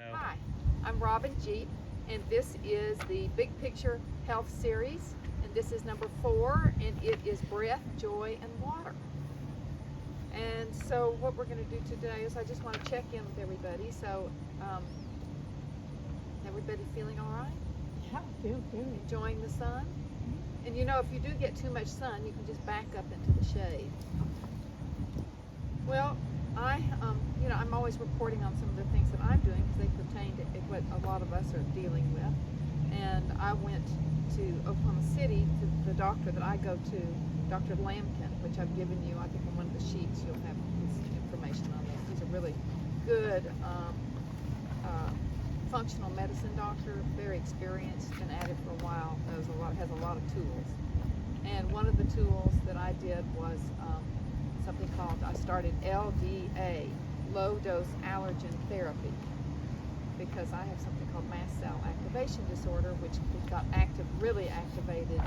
Hi, I'm Robin Jeep, and this is the Big Picture Health Series, and this is number 4, and it is breath, joy, and water. And so what we're going to do today is I just want to check in with everybody. So, everybody feeling all right? Yeah, I feel good. Enjoying the sun? And you know, if you do get too much sun, you can just back up into the shade. Well, I'm always reporting on some of the things that I'm doing because they pertain to what a lot of us are dealing with. And I went to Oklahoma City to the doctor that I go to, Dr. Lampkin, which I've given you. I think on one of the sheets you'll have his information on this. He's a really good functional medicine doctor, very experienced, been at it for a while, has a lot of tools. And one of the tools that I did was something called, I started LDA, low dose allergen therapy, because I have something called mast cell activation disorder, which got really activated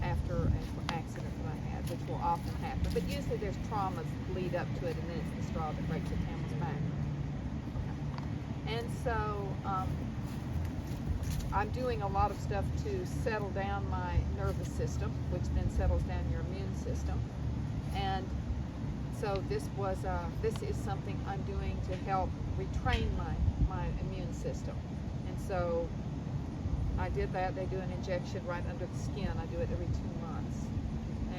after an accident that I had, which will often happen. But usually there's traumas that lead up to it, and then it's the straw that breaks the camel's back. And so I'm doing a lot of stuff to settle down my nervous system, which then settles down your immune system. And so this is something I'm doing to help retrain my immune system. And so I did that. They do an injection right under the skin. I do it every 2 months.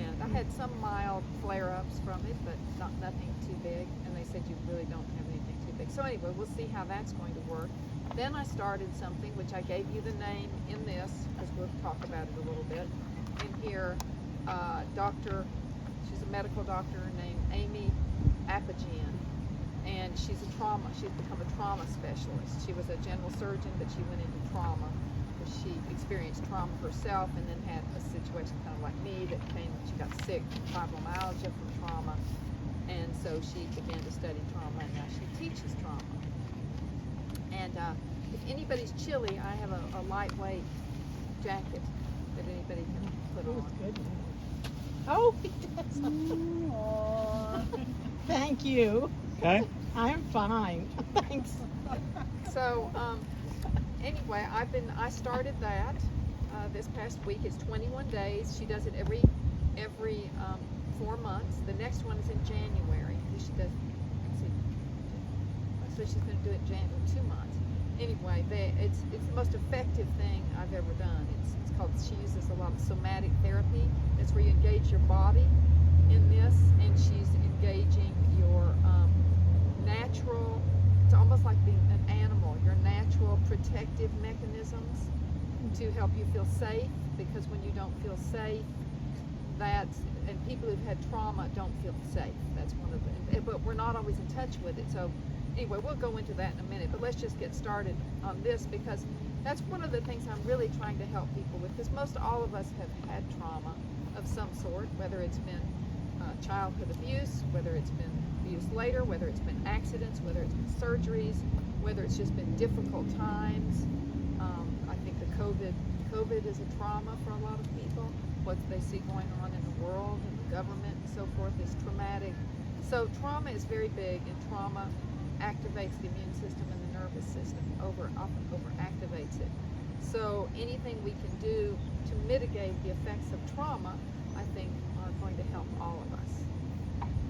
And I had some mild flare-ups from it, but nothing too big. And they said you really don't have anything too big. So anyway, we'll see how that's going to work. Then I started something, which I gave you the name in this, because we'll talk about it a little bit. In here, she's a medical doctor named Amy Appian, and she's become a trauma specialist. She was a general surgeon, but she went into trauma because she experienced trauma herself and then had a situation kind of like me that she got sick from fibromyalgia from trauma, and so she began to study trauma, and now she teaches trauma. And if anybody's chilly, I have a lightweight jacket that anybody can put on. Good. Oh, yes. Thank you. Okay. I'm fine. Thanks. So anyway, I started that this past week. It's 21 days. She does it every 4 months. The next one is in January. She does. So she's going to do it in January, 2 months. Anyway, it's the most effective thing I've ever done. It's called. She uses a lot of somatic therapy. It's where you engage your body in this, and she's engaging your natural. It's almost like being an animal. Your natural protective mechanisms to help you feel safe. Because when you don't feel safe, and people who've had trauma don't feel safe. That's one of the. But we're not always in touch with it. So. Anyway, we'll go into that in a minute, but let's just get started on this, because that's one of the things I'm really trying to help people with, because most all of us have had trauma of some sort, whether it's been childhood abuse, whether it's been abuse later, whether it's been accidents, whether it's been surgeries, whether it's just been difficult times. I think the COVID is a trauma for a lot of people. What they see going on in the world and the government and so forth is traumatic. So trauma is very big, and trauma activates the immune system and the nervous system, often overactivates it. So anything we can do to mitigate the effects of trauma, I think, are going to help all of us.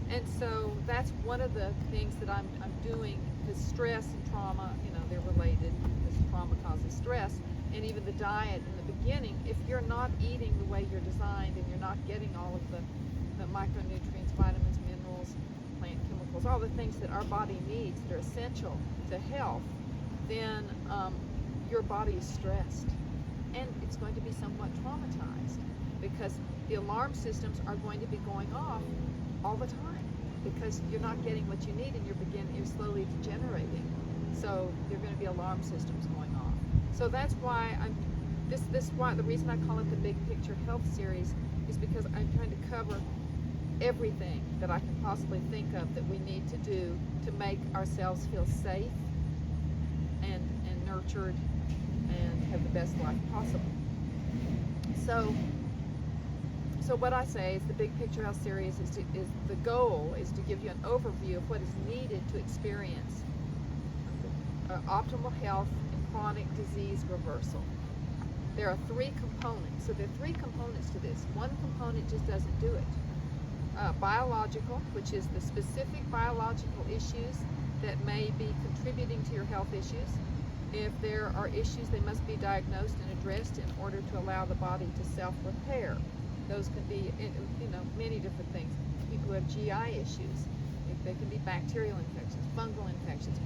And so that's one of the things that I'm doing, because stress and trauma, they're related, because trauma causes stress. And even the diet in the beginning, if you're not eating the way you're designed and you're not getting all of the micronutrients, vitamins, minerals, plant chemicals, all the things that our body needs that are essential to health, then your body is stressed, and it's going to be somewhat traumatized, because the alarm systems are going to be going off all the time, because you're not getting what you need, and you're slowly degenerating. So there are going to be alarm systems going off. So that's why the reason I call it the Big Picture Health Series is because I'm trying to cover everything that I can possibly think of that we need to do to make ourselves feel safe and nurtured and have the best life possible. So what I say is the Big Picture Health Series is the goal is to give you an overview of what is needed to experience optimal health and chronic disease reversal. There are three components. So there are three components to this. One component just doesn't do it. Biological, which is the specific biological issues that may be contributing to your health issues. If there are issues, they must be diagnosed and addressed in order to allow the body to self-repair. Those can be, many different things. People who have GI issues. They can be bacterial infections, fungal infections,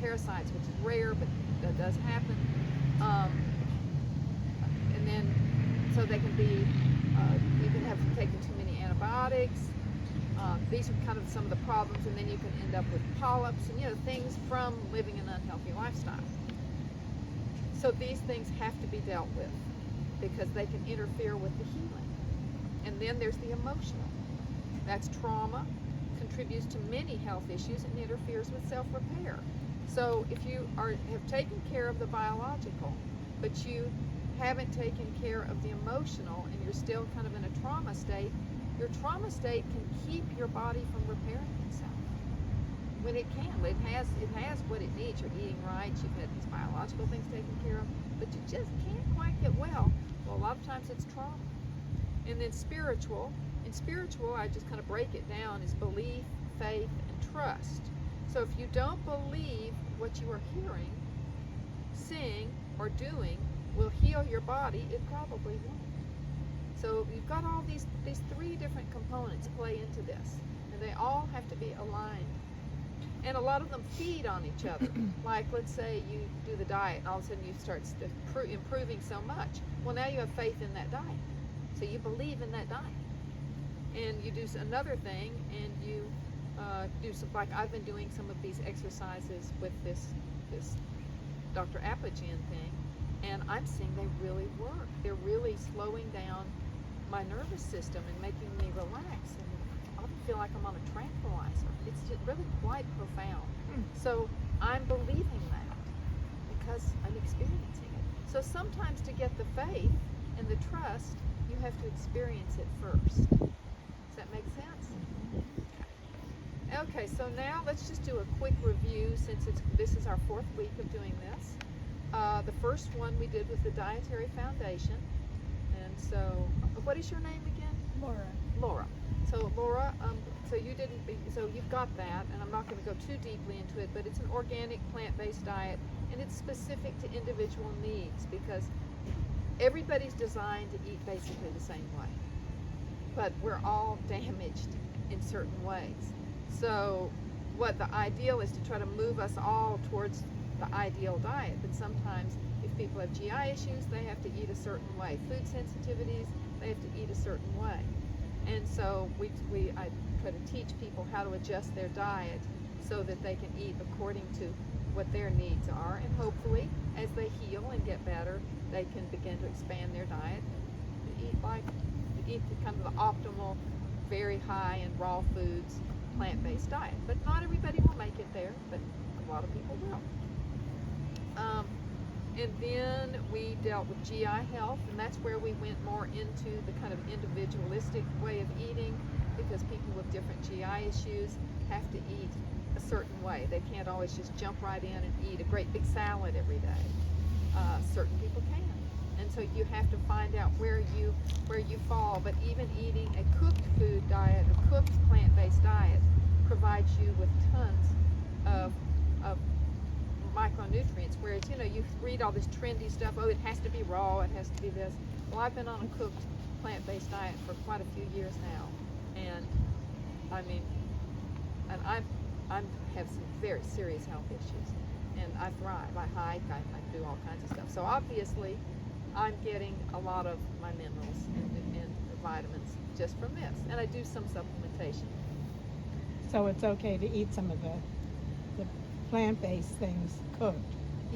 parasites, which is rare, but that does happen. And then, so they can be, you can have taken too many antibiotics. These are kind of some of the problems, and then you can end up with polyps and things from living an unhealthy lifestyle. So these things have to be dealt with because they can interfere with the healing. And then there's the emotional. That's trauma, contributes to many health issues, and interferes with self-repair. So if you have taken care of the biological, but you haven't taken care of the emotional, and you're still kind of in a trauma state, your trauma state can keep your body from repairing itself. When it can, it has what it needs. You're eating right, you've had these biological things taken care of, but you just can't quite get well. Well, a lot of times it's trauma. And then spiritual. In spiritual, I just kind of break it down as belief, faith, and trust. So if you don't believe what you are hearing, seeing, or doing will heal your body, it probably won't. So you've got all these three different components play into this, and they all have to be aligned. And a lot of them feed on each other. Like, let's say you do the diet, and all of a sudden you start improving so much. Well, now you have faith in that diet. So you believe in that diet. And you do another thing, and you do some, like I've been doing some of these exercises with this Dr. Apogee thing, and I'm seeing they really work. They're really slowing down my nervous system and making me relax. And I feel like I'm on a tranquilizer. It's just really quite profound. So I'm believing that because I'm experiencing it. So sometimes to get the faith and the trust, you have to experience it first. Does that make sense? Okay, so now let's just do a quick review since this is our 4th week of doing this. The first one we did was the Dietary Foundation. And so, what is your name again? Laura. Laura. So Laura, so you've got that, and I'm not going to go too deeply into it, but it's an organic plant-based diet, and it's specific to individual needs because everybody's designed to eat basically the same way, but we're all damaged in certain ways. So what the ideal is to try to move us all towards the ideal diet, but sometimes if people have GI issues, they have to eat a certain way. Food sensitivities, they have to eat a certain way. And so I try to teach people how to adjust their diet so that they can eat according to what their needs are, and hopefully as they heal and get better, they can begin to expand their diet to eat kind of the optimal, very high in raw foods, plant-based diet. But not everybody will make it there, but a lot of people will. And then we dealt with GI health, and that's where we went more into the kind of individualistic way of eating, because people with different GI issues have to eat a certain way. They can't always just jump right in and eat a great big salad every day. Certain people can. And so you have to find out where you fall. But even eating a cooked food diet, a cooked plant-based diet, provides you with tons of micronutrients, whereas you read all this trendy stuff, oh, it has to be raw, it has to be this. Well, I've been on a cooked plant-based diet for quite a few years now, and I have some very serious health issues, and I thrive. I hike, I do all kinds of stuff. So obviously I'm getting a lot of my minerals and vitamins just from this, and I do some supplementation. So it's okay to eat some of the plant-based things cooked.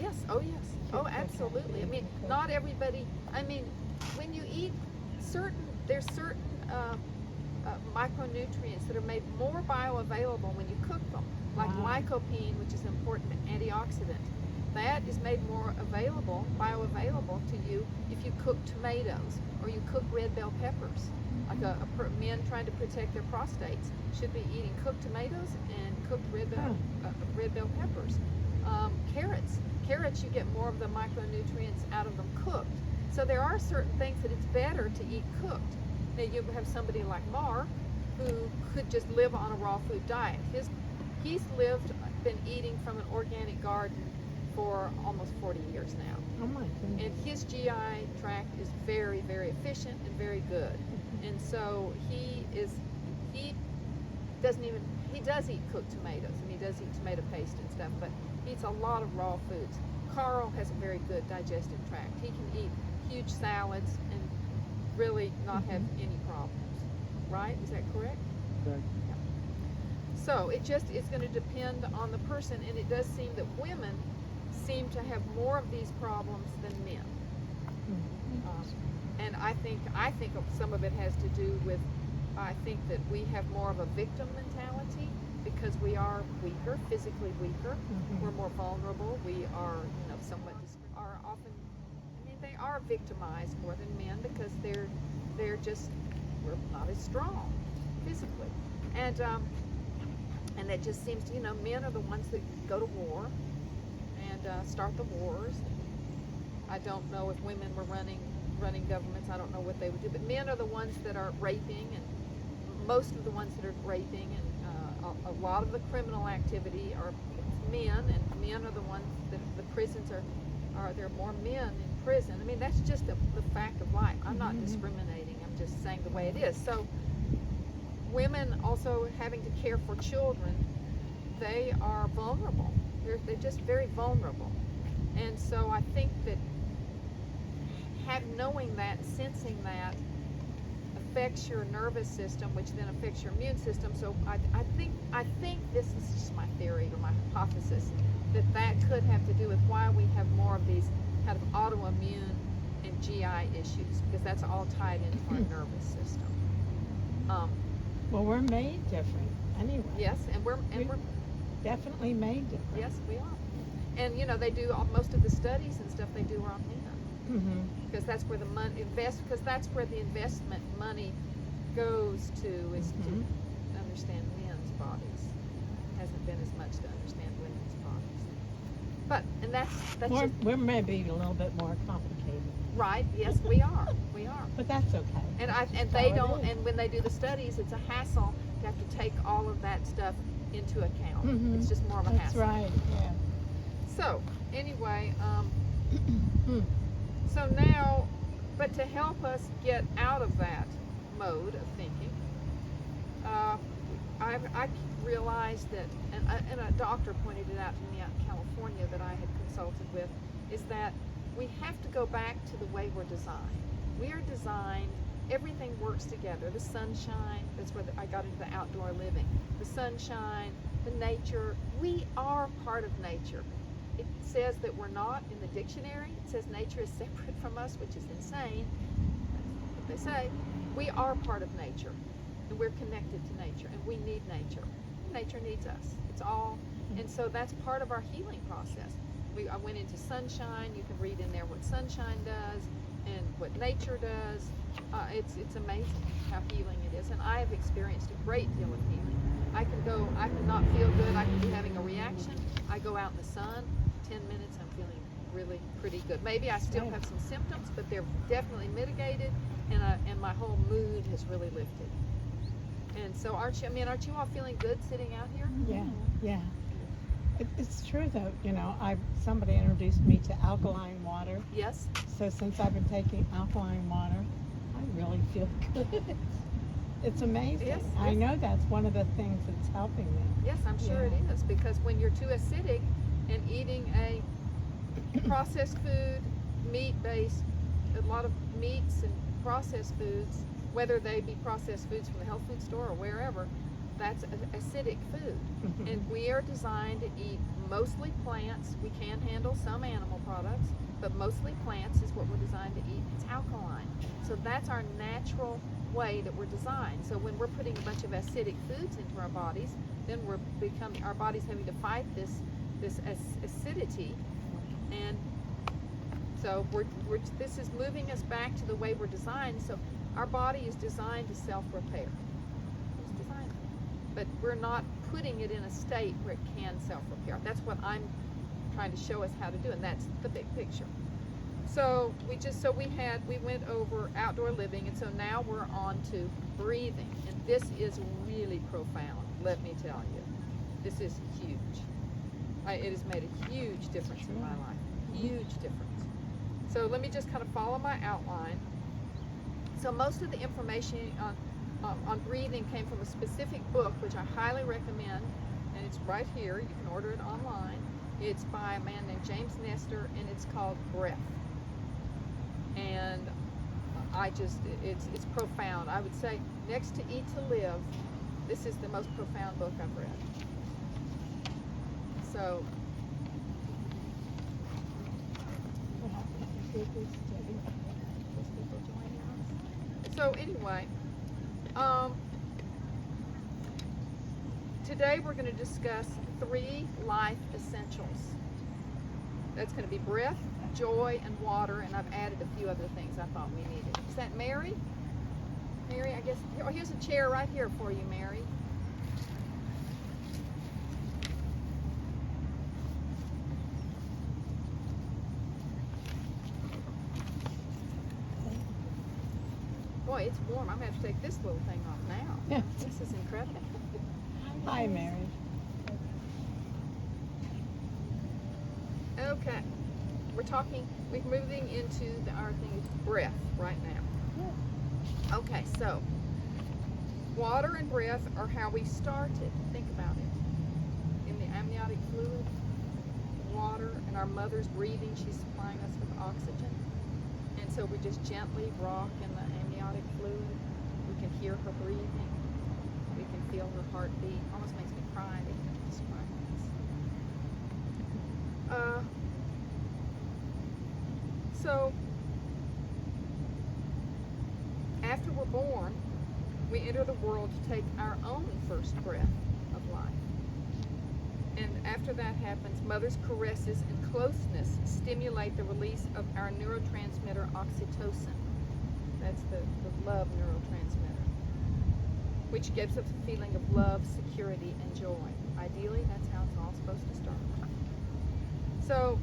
Yes, oh yes, oh absolutely. I mean, not everybody, when you eat there's certain micronutrients that are made more bioavailable when you cook them, like lycopene, which is an important antioxidant. That is made more bioavailable to you if you cook tomatoes or you cook red bell peppers. like men trying to protect their prostates should be eating cooked tomatoes and cooked red bell peppers. Carrots, you get more of the micronutrients out of them cooked. So there are certain things that it's better to eat cooked. Now you have somebody like Mark who could just live on a raw food diet. He's been eating from an organic garden for almost 40 years now. Oh my goodness. And his GI tract is very, very efficient and very good. And so he does eat cooked tomatoes, and he does eat tomato paste and stuff, but he eats a lot of raw foods. Carl has a very good digestive tract. He can eat huge salads and really not have any problems. Right? Is that correct? Correct. Yeah. So it just is going to depend on the person, and it does seem that women seem to have more of these problems than men. And I think some of it has to do with, I think that we have more of a victim mentality because we are weaker, physically weaker. We're more vulnerable. We are, somewhat are often. I mean, they are victimized more than men because we're not as strong physically, and that just seems to, men are the ones that go to war and start the wars. I don't know if women were running governments. I don't know what they would do, but men are the ones that are raping, and most of the ones that are raping, and a lot of the criminal activity are men, and men are the ones that the prisons are there are more men in prison. I mean, that's just the fact of life. I'm not discriminating. I'm just saying the way it is. So women also having to care for children, they are vulnerable. They're just very vulnerable. And so I think that knowing that, sensing that, affects your nervous system, which then affects your immune system. So I think this is just my theory or my hypothesis, that could have to do with why we have more of these kind of autoimmune and GI issues, because that's all tied into our nervous system. Well, we're made different anyway. Yes, and we're definitely made different. Yes, we are. And they do most of the studies and stuff they do are on men. Because that's where the money because that's where the investment money goes to, is to understand men's bodies. It hasn't been as much to understand women's bodies. But that's we're maybe a little bit more complicated. Right? Yes, we are. But that's okay. And when they do the studies, it's a hassle to have to take all of that stuff into account. It's just more of a hassle. That's right. Yeah. So anyway. So now, but to help us get out of that mode of thinking, I realized that, and a doctor pointed it out to me out in California that I had consulted with, is that we have to go back to the way we're designed. We are designed, everything works together. The sunshine, that's where I got into the outdoor living. The sunshine, the nature, we are part of nature. It says that we're not in the dictionary. It says nature is separate from us, which is insane. That's what they say. We are part of nature, and we're connected to nature, and we need nature. Nature needs us. It's all, and so that's part of our healing process. I went into sunshine. You can read in there what sunshine does and what nature does. It's amazing how healing it is, and I have experienced a great deal of healing. I can not feel good. I can be having a reaction. I go out in the sun. 10 minutes, I'm feeling really pretty good. Maybe I still have some symptoms, but they're definitely mitigated, and my whole mood has really lifted. And so, aren't you all feeling good sitting out here? Yeah. It's true though. Somebody introduced me to alkaline water. Yes. So since I've been taking alkaline water, I really feel good. It's amazing. Yes. I know that's one of the things that's helping me. Yes, I'm sure it is, because when you're too acidic and eating a processed food, meat-based, a lot of meats and processed foods, whether they be processed foods from the health food store or wherever, that's acidic food. And we are designed to eat mostly plants. We can handle some animal products, but mostly plants is what we're designed to eat. It's alkaline. So that's our natural way that we're designed. So when we're putting a bunch of acidic foods into our bodies, then our body's having to fight this acidity, and so this is moving us back to the way we're designed. So Our body is designed to self-repair. It's designed, but we're not putting it in a state where it can self-repair. That's what I'm trying to show us how to do, and that's the big picture. So we went over outdoor living, and so now we're on to breathing, and this is really profound. Let me tell you, this is huge. It has made a huge difference in my life. Huge difference. So let me just kind of follow my outline. So most of the information on breathing came from a specific book, which I highly recommend, and it's right here. You can order it online. It's by a man named James Nestor, and it's called Breath. And it's profound. I would say next to Eat to Live, this is the most profound book I've read. So anyway, today we're going to discuss 3 life essentials. That's going to be breath, joy, and water, and I've added a few other things I thought we needed. Is that Mary? Mary, I guess. Oh, here's a chair right here for you, Mary. Boy, it's warm. I'm going to have to take this little thing off now. Yeah. This is incredible. Hi, Mary. Okay. We're moving into our thing, breath, right now. Okay, so water and breath are how we started. Think about it. In the amniotic fluid, water, and our mother's breathing, she's supplying us with oxygen. And so we just gently rock in the amniotic fluid. We can hear her breathing. We can feel her heartbeat. Almost makes me cry to describe this. So after we're born, we enter the world to take our own first breath of life. And after that happens, mother's caresses and closeness stimulate the release of our neurotransmitter oxytocin. That's the love neurotransmitter, which gives us a feeling of love, security, and joy. Ideally, that's how it's all supposed to start. So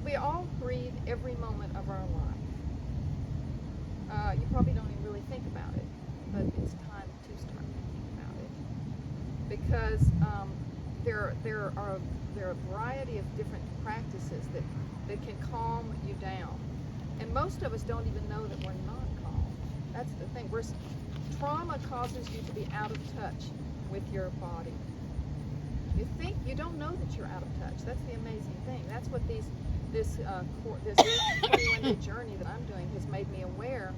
we all breathe every moment of our life. You probably don't even really think about it, but it's time to start thinking about it, because there are a variety of different practices that can calm you down, and most of us don't even know that we're not calm. That's the thing. Trauma causes you to be out of touch with your body. You don't know that you're out of touch. That's the amazing thing. That's what this 21-day journey that I'm doing has made me aware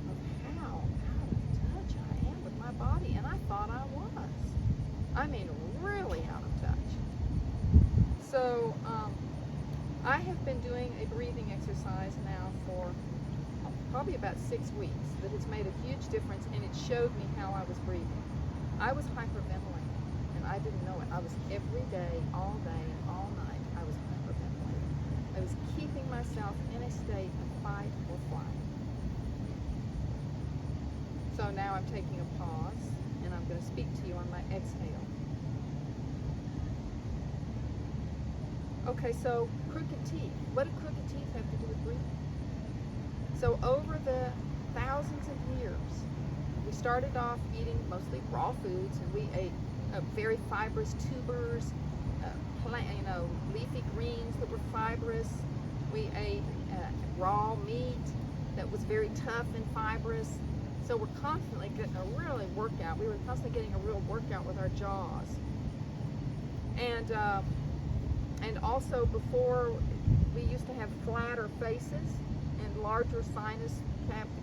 of how out of touch I am with my body, and I thought I was. I mean, really out of touch. So I have been doing a breathing exercise now for probably about 6 weeks that has made a huge difference, and it showed me how I was breathing. I was hyperventilating, and I didn't know it. I was every day, all day, and all night, I was hyperventilating. I was keeping myself in a state of fight or flight. So now I'm taking a pause, and I'm going to speak to you on my exhale. Okay, so crooked teeth. What do crooked teeth have to do with breathing? So over the thousands of years, we started off eating mostly raw foods, and we ate very fibrous tubers, leafy greens that were fibrous. We ate raw meat that was very tough and fibrous. So we're constantly getting a really workout. We were constantly getting a real workout with our jaws. And also before, we used to have flatter faces and larger sinus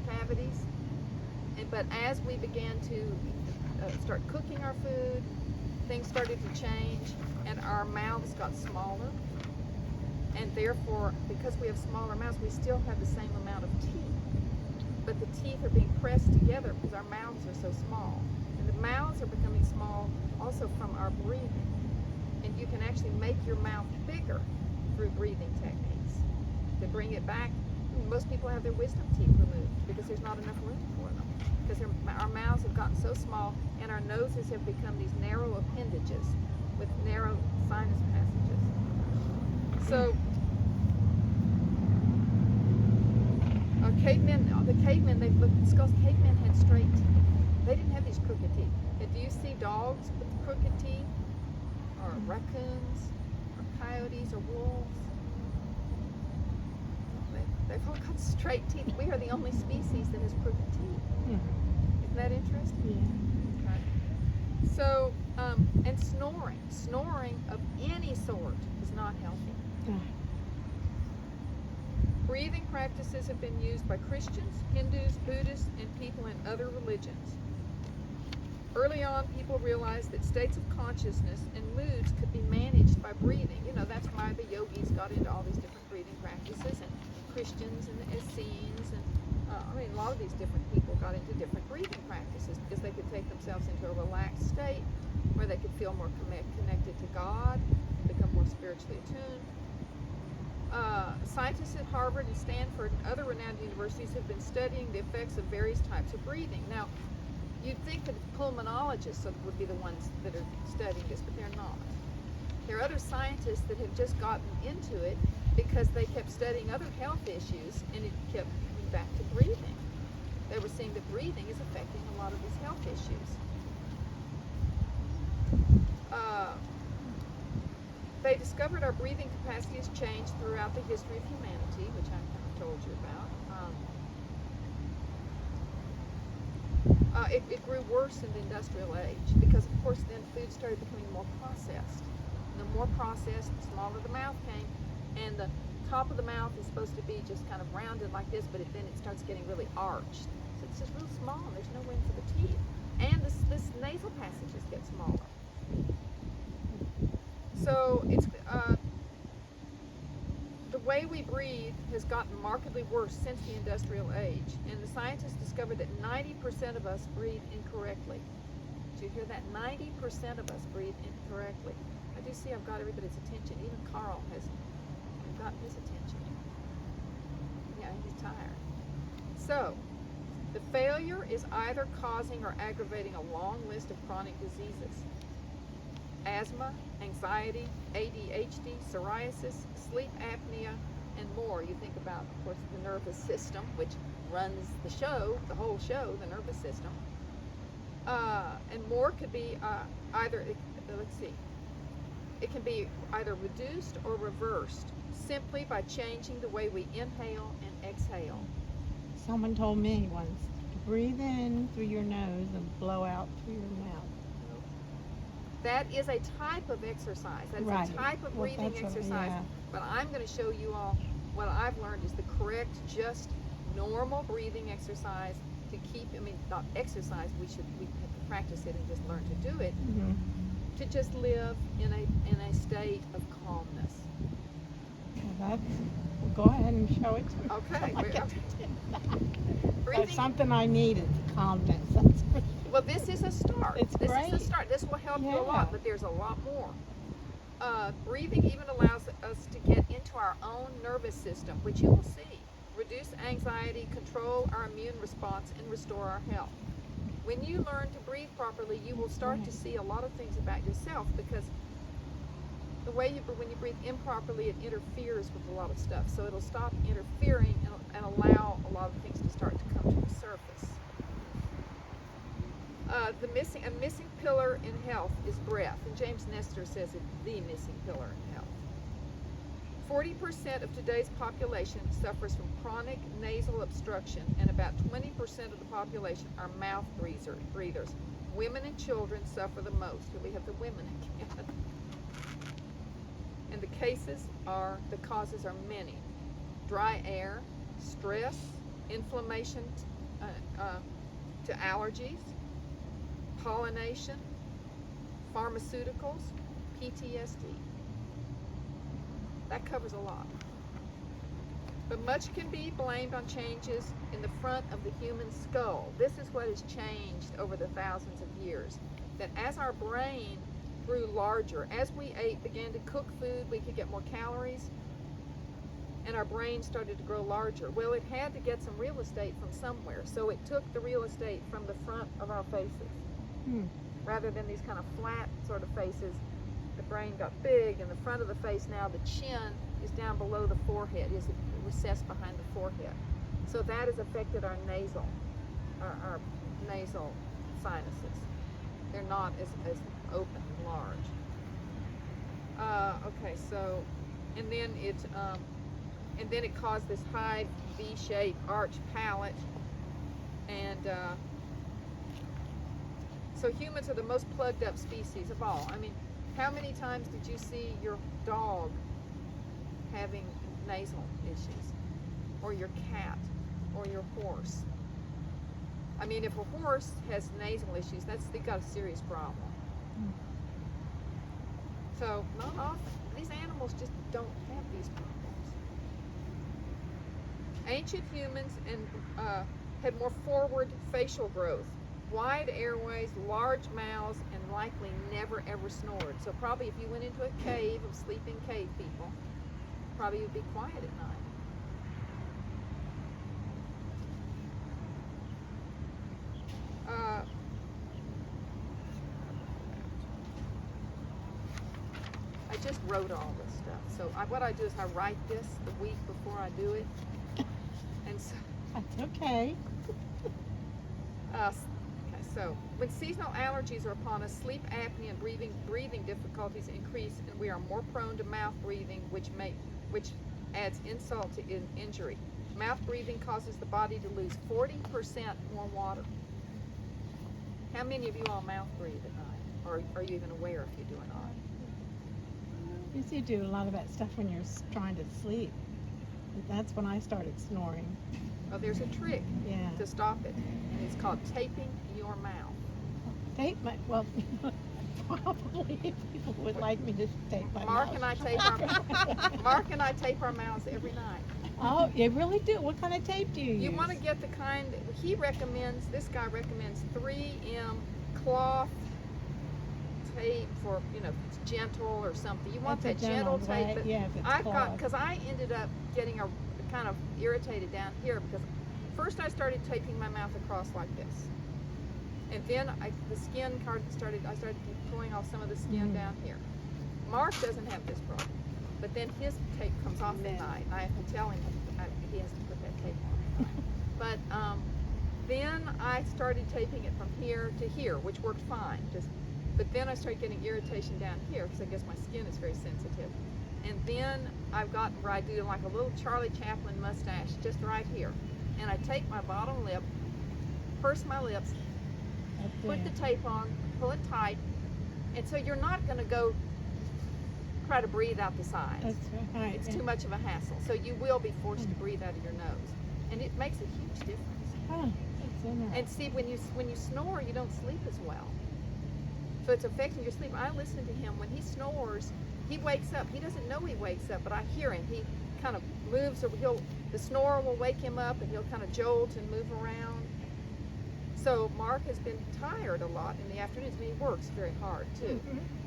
cavities. But as we began to start cooking our food, things started to change, and our mouths got smaller. And therefore, because we have smaller mouths, we still have the same amount of teeth. But the teeth are being pressed together because our mouths are so small. And the mouths are becoming small also from our breathing. And you can actually make your mouth bigger through breathing techniques to bring it back. Most people have their wisdom teeth removed because there's not enough room for them. because our mouths have gotten so small, and our noses have become these narrow appendages with narrow sinus passages. So the cavemen, they've looked at skulls. Cavemen had straight teeth. They didn't have these crooked teeth. And do you see dogs with crooked teeth, or raccoons, or coyotes, or wolves? They've all got straight teeth. We are the only species that has crooked teeth. Isn't that interesting? Yeah. Okay. So, and snoring of any sort is not healthy. Breathing practices have been used by Christians, Hindus, Buddhists, and people in other religions. Early on, people realized that states of consciousness and moods could be managed by breathing. You know, that's why the yogis got into all these different breathing practices, and Christians and the Essenes, and a lot of these different people got into different breathing practices because they could take themselves into a relaxed state where they could feel more connected to God, become more spiritually attuned. Scientists at Harvard and Stanford and other renowned universities have been studying the effects of various types of breathing. Now, you'd think that pulmonologists would be the ones that are studying this, but they're not. There are other scientists that have just gotten into it because they kept studying other health issues, and it kept coming back to breathing. They were seeing that breathing is affecting a lot of these health issues. They discovered our breathing capacity has changed throughout the history of humanity, which I kind of told you about. It grew worse in the industrial age because, of course, then food started becoming more processed. And the more processed, the smaller the mouth came, and the top of the mouth is supposed to be just kind of rounded like this, but then it starts getting really arched. So it's just real small, and there's no room for the teeth. And this nasal passages get smaller. So it's the way we breathe has gotten markedly worse since the industrial age, and the scientists discovered that 90% of us breathe incorrectly. Did you hear that? 90% of us breathe incorrectly. I do see I've got everybody's attention. Even Carl has gotten his attention. Yeah, he's tired. So, the failure is either causing or aggravating a long list of chronic diseases. Asthma, anxiety, ADHD, psoriasis, sleep apnea, and more. You think about, of course, the nervous system, which runs the show, the whole show, the nervous system. And more could be it can be either reduced or reversed simply by changing the way we inhale and exhale. Someone told me once to breathe in through your nose and blow out through your mouth. That is a type of exercise. That's right. a type of breathing exercise. Yeah. But I'm going to show you all what I've learned is the correct, just normal breathing exercise to keep. Not exercise. We have to practice it and just learn to do it. Mm-hmm. To just live in a state of calmness. Well, go ahead and show it to me. Okay. That's something I needed, calmness. Well, this is a start. This is a start. This will help you a lot, but there's a lot more. Breathing even allows us to get into our own nervous system, which you will see. Reduce anxiety, control our immune response, and restore our health. When you learn to breathe properly, you will start to see a lot of things about yourself, because the way when you breathe improperly, it interferes with a lot of stuff. So it'll stop interfering and allow a lot of things to start to come to the surface. A missing pillar in health is breath, and James Nestor says it's the missing pillar in health. 40% of today's population suffers from chronic nasal obstruction, and about 20% of the population are mouth breathers. Women and children suffer the most. Here we have the women again. And the causes are many. Dry air, stress, inflammation to allergies, pollination, pharmaceuticals, PTSD. That covers a lot. But much can be blamed on changes in the front of the human skull. This is what has changed over the thousands of years. That as our brain grew larger, as we began to cook food, we could get more calories. and our brain started to grow larger. Well, it had to get some real estate from somewhere, so it took the real estate from the front of our faces. Rather than these kind of flat sort of faces, the brain got big, and the front of the face now, the chin is down below the forehead, is recessed behind the forehead. So that has affected our nasal sinuses. They're not as open and large. Okay, so, and then it caused this high V-shaped arch palate, and so humans are the most plugged up species of all. I mean, how many times did you see your dog having nasal issues, or your cat, or your horse? I mean, if a horse has nasal issues, they've got a serious problem. So not often. These animals just don't have these problems. Ancient humans had more forward facial growth, wide airways, large mouths, and likely never ever snored. So probably if you went into a cave of sleeping cave people, probably you'd be quiet at night. I just wrote all this stuff. So what I do is I write this the week before I do it. And so, That's okay. So when seasonal allergies are upon us, sleep apnea and breathing difficulties increase, and we are more prone to mouth breathing, which adds insult to injury. Mouth breathing causes the body to lose 40% more water. How many of you all mouth breathe at night? Or are you even aware if you do or not? You do a lot of that stuff when you're trying to sleep. That's when I started snoring. Well, there's a trick to stop it, and it's called taping your mouth. Tape my, well, probably people would like me to tape my Mark mouth. and I tape our mouths every night. Oh, you really do? What kind of tape do you use? You want to get the kind, this guy recommends 3M cloth tape for, if it's gentle or something. You want That's that a gentle gentle, tape. right? But Yeah, if it's I've cloth. got, because I ended up getting kind of irritated down here, because first I started taping my mouth across like this. And then I started pulling off some of the skin down here. Mark doesn't have this problem, but then his tape comes off at night. I have to tell him he has to put that tape on at night. But then I started taping it from here to here, which worked fine. But then I started getting irritation down here, because I guess my skin is very sensitive. And then I've gotten where I do like a little Charlie Chaplin mustache just right here. And I take my bottom lip, purse my lips, put the tape on, pull it tight, and so you're not going to go try to breathe out the sides. That's right. It's too much of a hassle. So you will be forced to breathe out of your nose, and it makes a huge difference. Oh, that's interesting. And see, when you snore, you don't sleep as well. So it's affecting your sleep. I listen to him when he snores. He wakes up. He doesn't know he wakes up, but I hear him. He kind of moves, or the snore will wake him up, and he'll kind of jolt and move around. So Mark has been tired a lot in the afternoons. I mean, he works very hard too.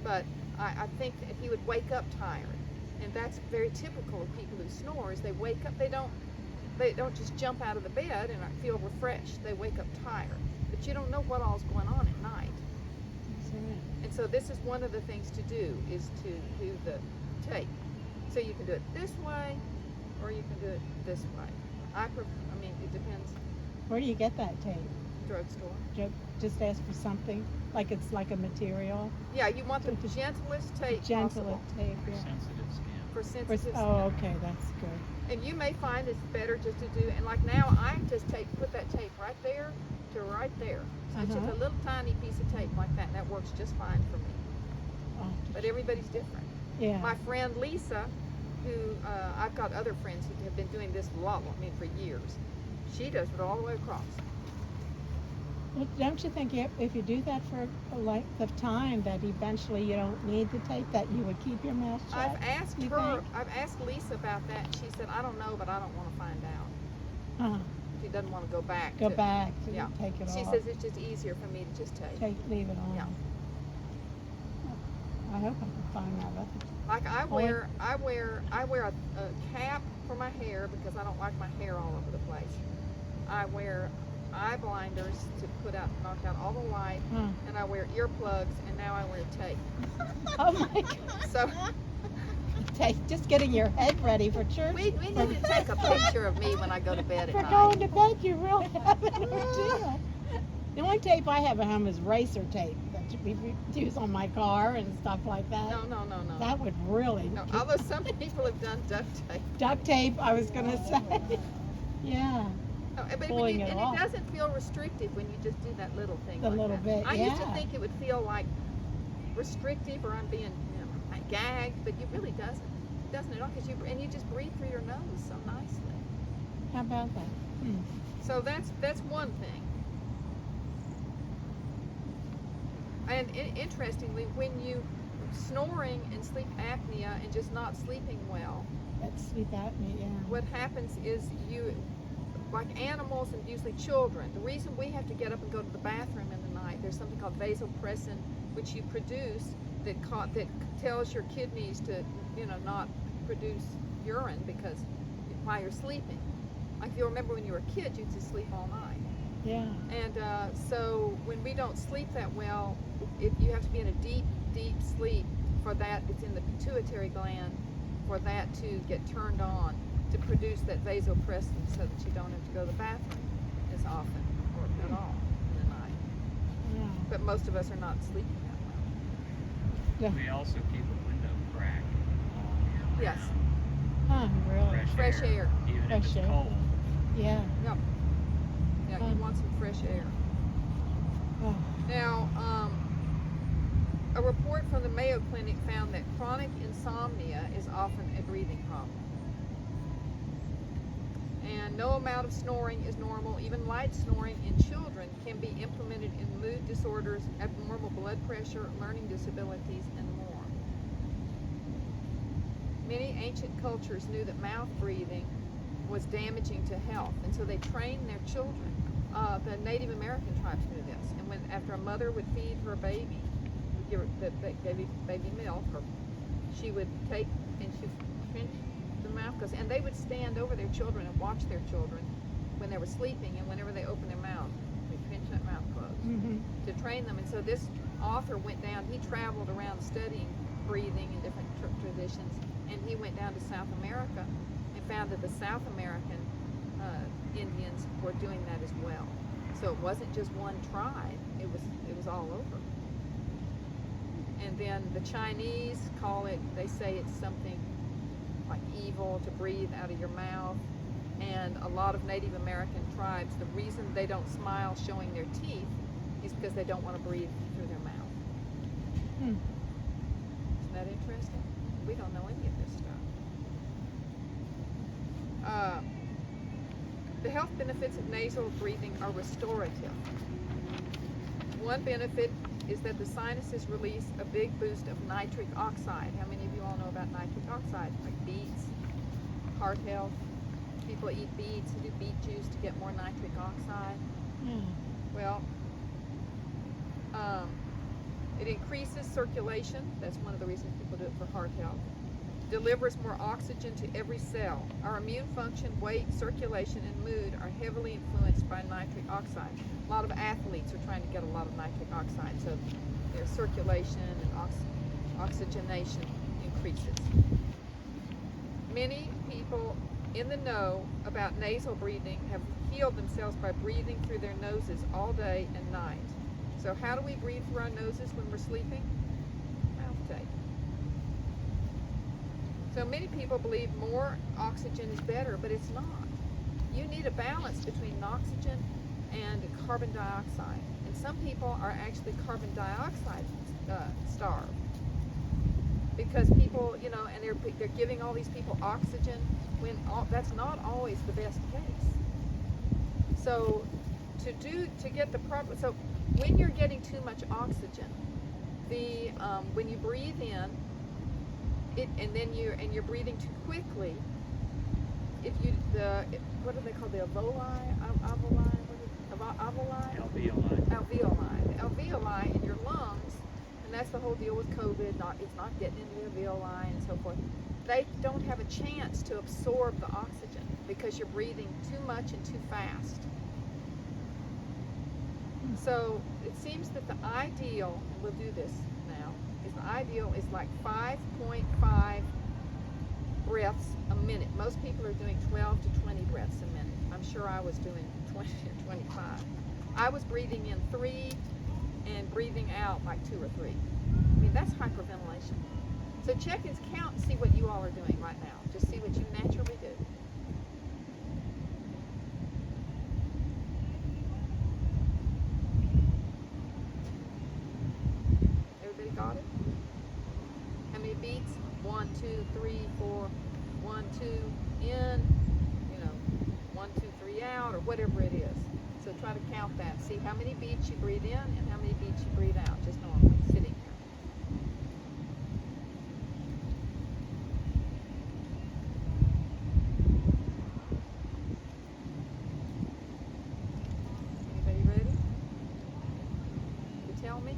But I think that he would wake up tired, and that's very typical of people who snore. Is they wake up, they don't just jump out of the bed and feel refreshed. They wake up tired, but you don't know what all's going on at night. And so this is one of the things to do, is to do the tape. So you can do it this way, or you can do it this way. I mean, it depends. Where do you get that tape? Drugstore. Just ask for something, like it's like a material. Yeah, you want the gentlest tape possible. Tape, yeah. For sensitive skin. Oh, okay, that's good. And you may find it's better just to do, and like now I just put that tape right there to right there. So it's just a little tiny piece of tape like that, and that works just fine for me. Oh, But everybody's different. yeah. My friend Lisa, who I've got other friends who have been doing this for years. She does it all the way across. Well, don't you think if you do that for a length of time, that eventually you don't need the tape, that you would keep your mouth shut? I've asked Lisa about that. She said, I don't know, but I don't want to find out. She doesn't want to go back. Go back to yeah. take it off. She says it's just easier for me to just leave it on. Yeah. I hope I can find that. Like I wear a cap for my hair because I don't like my hair all over the place. I wear eye blinders to knock out all the light, Huh. and I wear earplugs, and now I wear tape. Oh my God. So Just getting your head ready for church. we need to take a picture of me when I go to bed at For night. going to bed, you really have an ordeal. The only tape I have at home is racer tape that we use on my car and stuff like that. No. That would really. No, although some people have done duct tape. Duct tape, I was going to say. Yeah. No, but Pulling it off. it doesn't feel restrictive when you just do that little thing. The like little that. bit, I used to yeah. think it would feel like restrictive or I'm being gagged, but it really doesn't. It doesn't at all because you just breathe through your nose so nicely. How about that? So that's one thing. And interestingly, when you snoring and sleep apnea and just not sleeping well, That's sleep apnea, yeah. what happens is like animals and usually children, the reason we have to get up and go to the bathroom in the night, there's something called vasopressin, which you produce that tells your kidneys to, not produce urine because while you're sleeping. Like if you remember when you were a kid, you'd just sleep all night. Yeah. And so when we don't sleep that well, if you have to be in a deep, deep sleep for that, it's in the pituitary gland, for that to get turned on to produce that vasopressin so that you don't have to go to the bathroom as often or at all in the night. Yeah. But most of us are not sleeping that well. We also keep a window crack on Yes. Huh, really? Fresh air. even if Fresh it's air. cold. Yeah. Yeah, you want some fresh air. Oh. Now, a report from the Mayo Clinic found that chronic insomnia is often a breathing problem. And no amount of snoring is normal. Even light snoring in children can be implemented in mood disorders, abnormal blood pressure, learning disabilities, and more. Many ancient cultures knew that mouth breathing was damaging to health, and so they trained their children. The Native American tribes knew this, and after a mother would feed her baby, would give her the baby milk, or she would take and she would pinch the mouth, and they would stand over their children and watch their children when they were sleeping, and whenever they opened their mouth, they pinch that mouth closed to train them. And so this author went down. He traveled around studying breathing in different traditions, and he went down to South America and found that the South American Indians were doing that as well. So it wasn't just one tribe; it was all over. And then the Chinese call it. They say it's something like evil to breathe out of your mouth. And a lot of Native American tribes, the reason they don't smile showing their teeth is because they don't want to breathe through their mouth. Isn't that interesting? We don't know any of this stuff. The health benefits of nasal breathing are restorative. One benefit is that the sinuses release a big boost of nitric oxide. How many of you all know about nitric oxide? Like beets, heart health. People eat beets and do beet juice to get more nitric oxide. Well, it increases circulation. That's one of the reasons people do it for heart health. Delivers more oxygen to every cell. Our immune function, weight, circulation, and mood are heavily influenced by nitric oxide. A lot of athletes are trying to get a lot of nitric oxide, so their circulation and oxygenation increases. Many people in the know about nasal breathing have healed themselves by breathing through their noses all day and night. So how do we breathe through our noses when we're sleeping? Mouth tape. So many people believe more oxygen is better, but it's not. You need a balance between oxygen and carbon dioxide. And some people are actually carbon dioxide starved. Because people, and they're giving all these people oxygen when that's not always the best case. So to get the proper, so when you're getting too much oxygen, when you breathe in, you're breathing too quickly. What do they call the alveoli in your lungs, and that's the whole deal with COVID. It's not getting into the alveoli and so forth. they don't have a chance to absorb the oxygen because you're breathing too much and too fast. So it seems that the ideal, and we'll do this now, is the ideal is like 5.5 breaths a minute. Most people are doing 12 to 20 breaths a minute. I'm sure I was doing 20 or 25. I was breathing in 3 and breathing out like 2 or 3. I mean, that's hyperventilation. So check and count and see what you all are doing right now. Just see what you naturally do. Everybody got it? How many beats? 1, 2, 3, 4. 1, 2 in, 1, 2, 3 out, or whatever it is. So try to count that. See how many beats you breathe in and how many beats you breathe out, just normally, sitting here. Anybody ready? You tell me?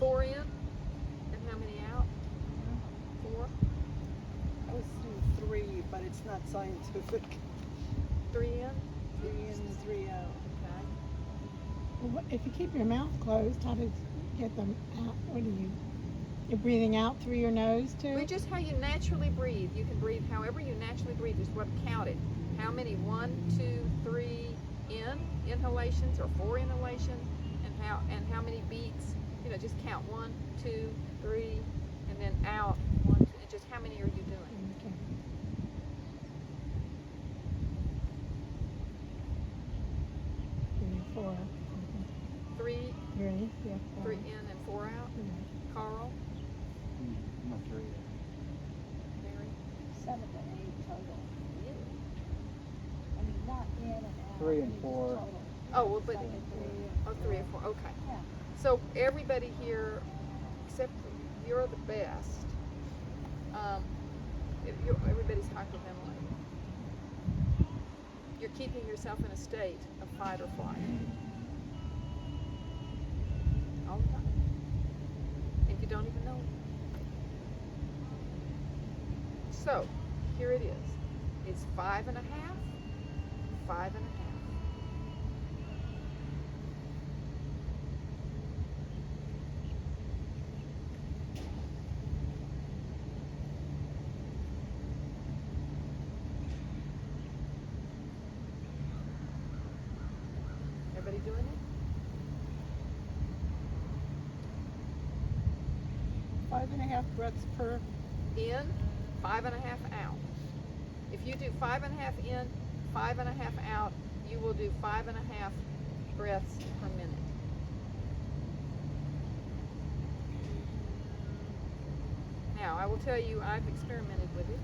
4 in, and how many out? 4? I was doing 3, but it's not scientific. 3 in? 3 in, 3 out. Okay. Well, if you keep your mouth closed, how do you get them out? You're breathing out through your nose too? Well, just how you naturally breathe. You can breathe however you naturally breathe. Just what count it. How many? 1, 2, 3 inhalations or 4 inhalation, and how many beats? Just count 1, 2, 3, and then out 1, 2, and just how many are you doing? Okay. 3, 4. 3, 3, yeah. 3 in and 4 out. Carl, No, 3. Mary. 7 to 8 total. I mean, not in and out. 3 and I mean, just 4. total. Oh, well, but Second, 3. oh, 3 or 4. Okay. Yeah. So everybody here, except you're the best. Everybody's hyperventilating. You're keeping yourself in a state of fight or flight all the time, and you don't even know it. So here it is. It's 5 and a half, 5 and a half. Everybody doing it? 5.5 breaths per. In, 5 and a half out. If you do 5 and a half in, 5 and a half out, you will do 5 and a half breaths per minute. Now, I will tell you, I've experimented with it,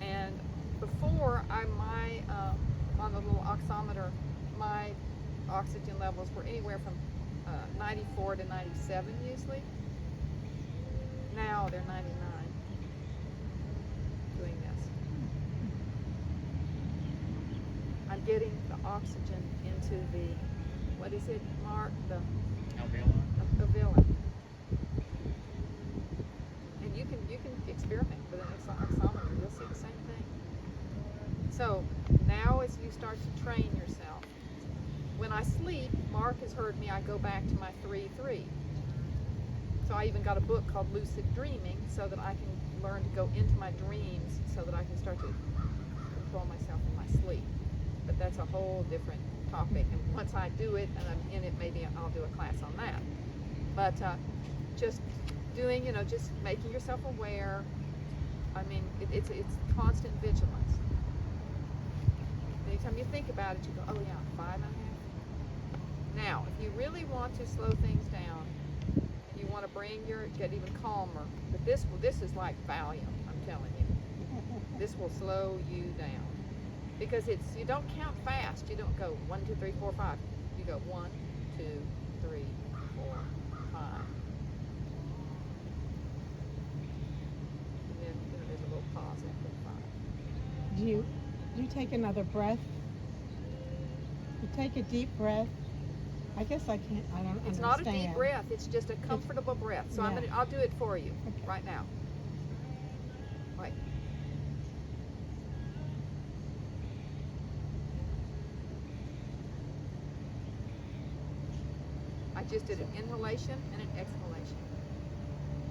and before on the little oximeter, my oxygen levels were anywhere from 94 to 97 usually. Now they're 99 doing this. I'm getting the oxygen into the, what is it, Mark? The alveoli. And you can experiment with an oximeter. You'll see the same thing. So now as you start to train yourself, when I sleep, Mark has heard me, I go back to my 3-3. So I even got a book called Lucid Dreaming so that I can learn to go into my dreams so that I can start to control myself in my sleep. But that's a whole different topic. And once I do it and I'm in it, maybe I'll do a class on that. But just doing, just making yourself aware. I mean, it's constant vigilance. Anytime you think about it, you go, oh yeah, 5 and a half. Now, if you really want to slow things down, you want to get even calmer, but this is like Valium, I'm telling you. This will slow you down because you don't count fast. You don't go 1, 2, 3, 4, 5. You go 1, 2, 3, 4, 5. And then there's a little pause after 5. Do you take another breath? You take a deep breath I guess I can't. I don't It's understand. not a deep breath. It's just a comfortable breath. So yeah. I'll do it for you Okay. right now. Wait. I just did an inhalation and an exhalation.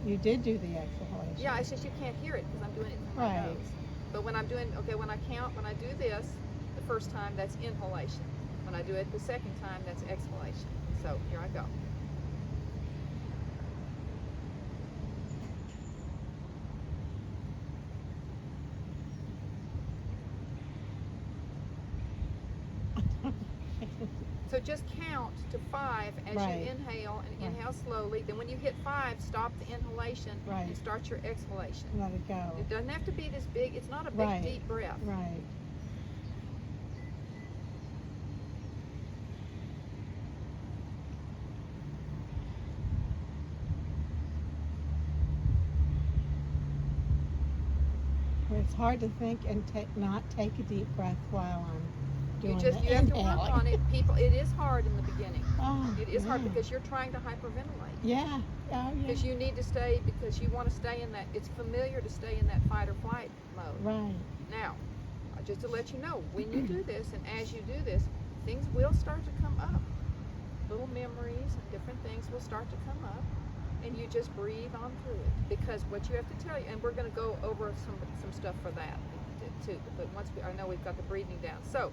You did do the exhalation. Yeah, it's just you can't hear it because I'm doing it through my Right. nose. But when I'm doing, okay, when I do this, the first time, that's inhalation. When I do it the second time, that's exhalation. So here I go. So just count to 5 as Right. you inhale and Right. inhale slowly. Then when you hit 5, stop the inhalation Right. and start your exhalation. Let it go. It doesn't have to be this big. It's not a big, Right. deep breath. Right. Well, it's hard to think and not take a deep breath while I'm doing You the have to work inhaling. on it. People, it is hard in the beginning. Oh, It is hard yeah. because you're trying to hyperventilate. Yeah. Oh, yeah. Because you need to stay, because you want to stay in that, it's familiar to stay in that fight or flight mode. Right. Now, just to let you know, when you do this and as you do this, things will start to come up. Little memories and different things will start to come up, and you just breathe on through it. Because what you have to tell you, and we're going to go over some stuff for that too, but I know we've got the breathing down. So,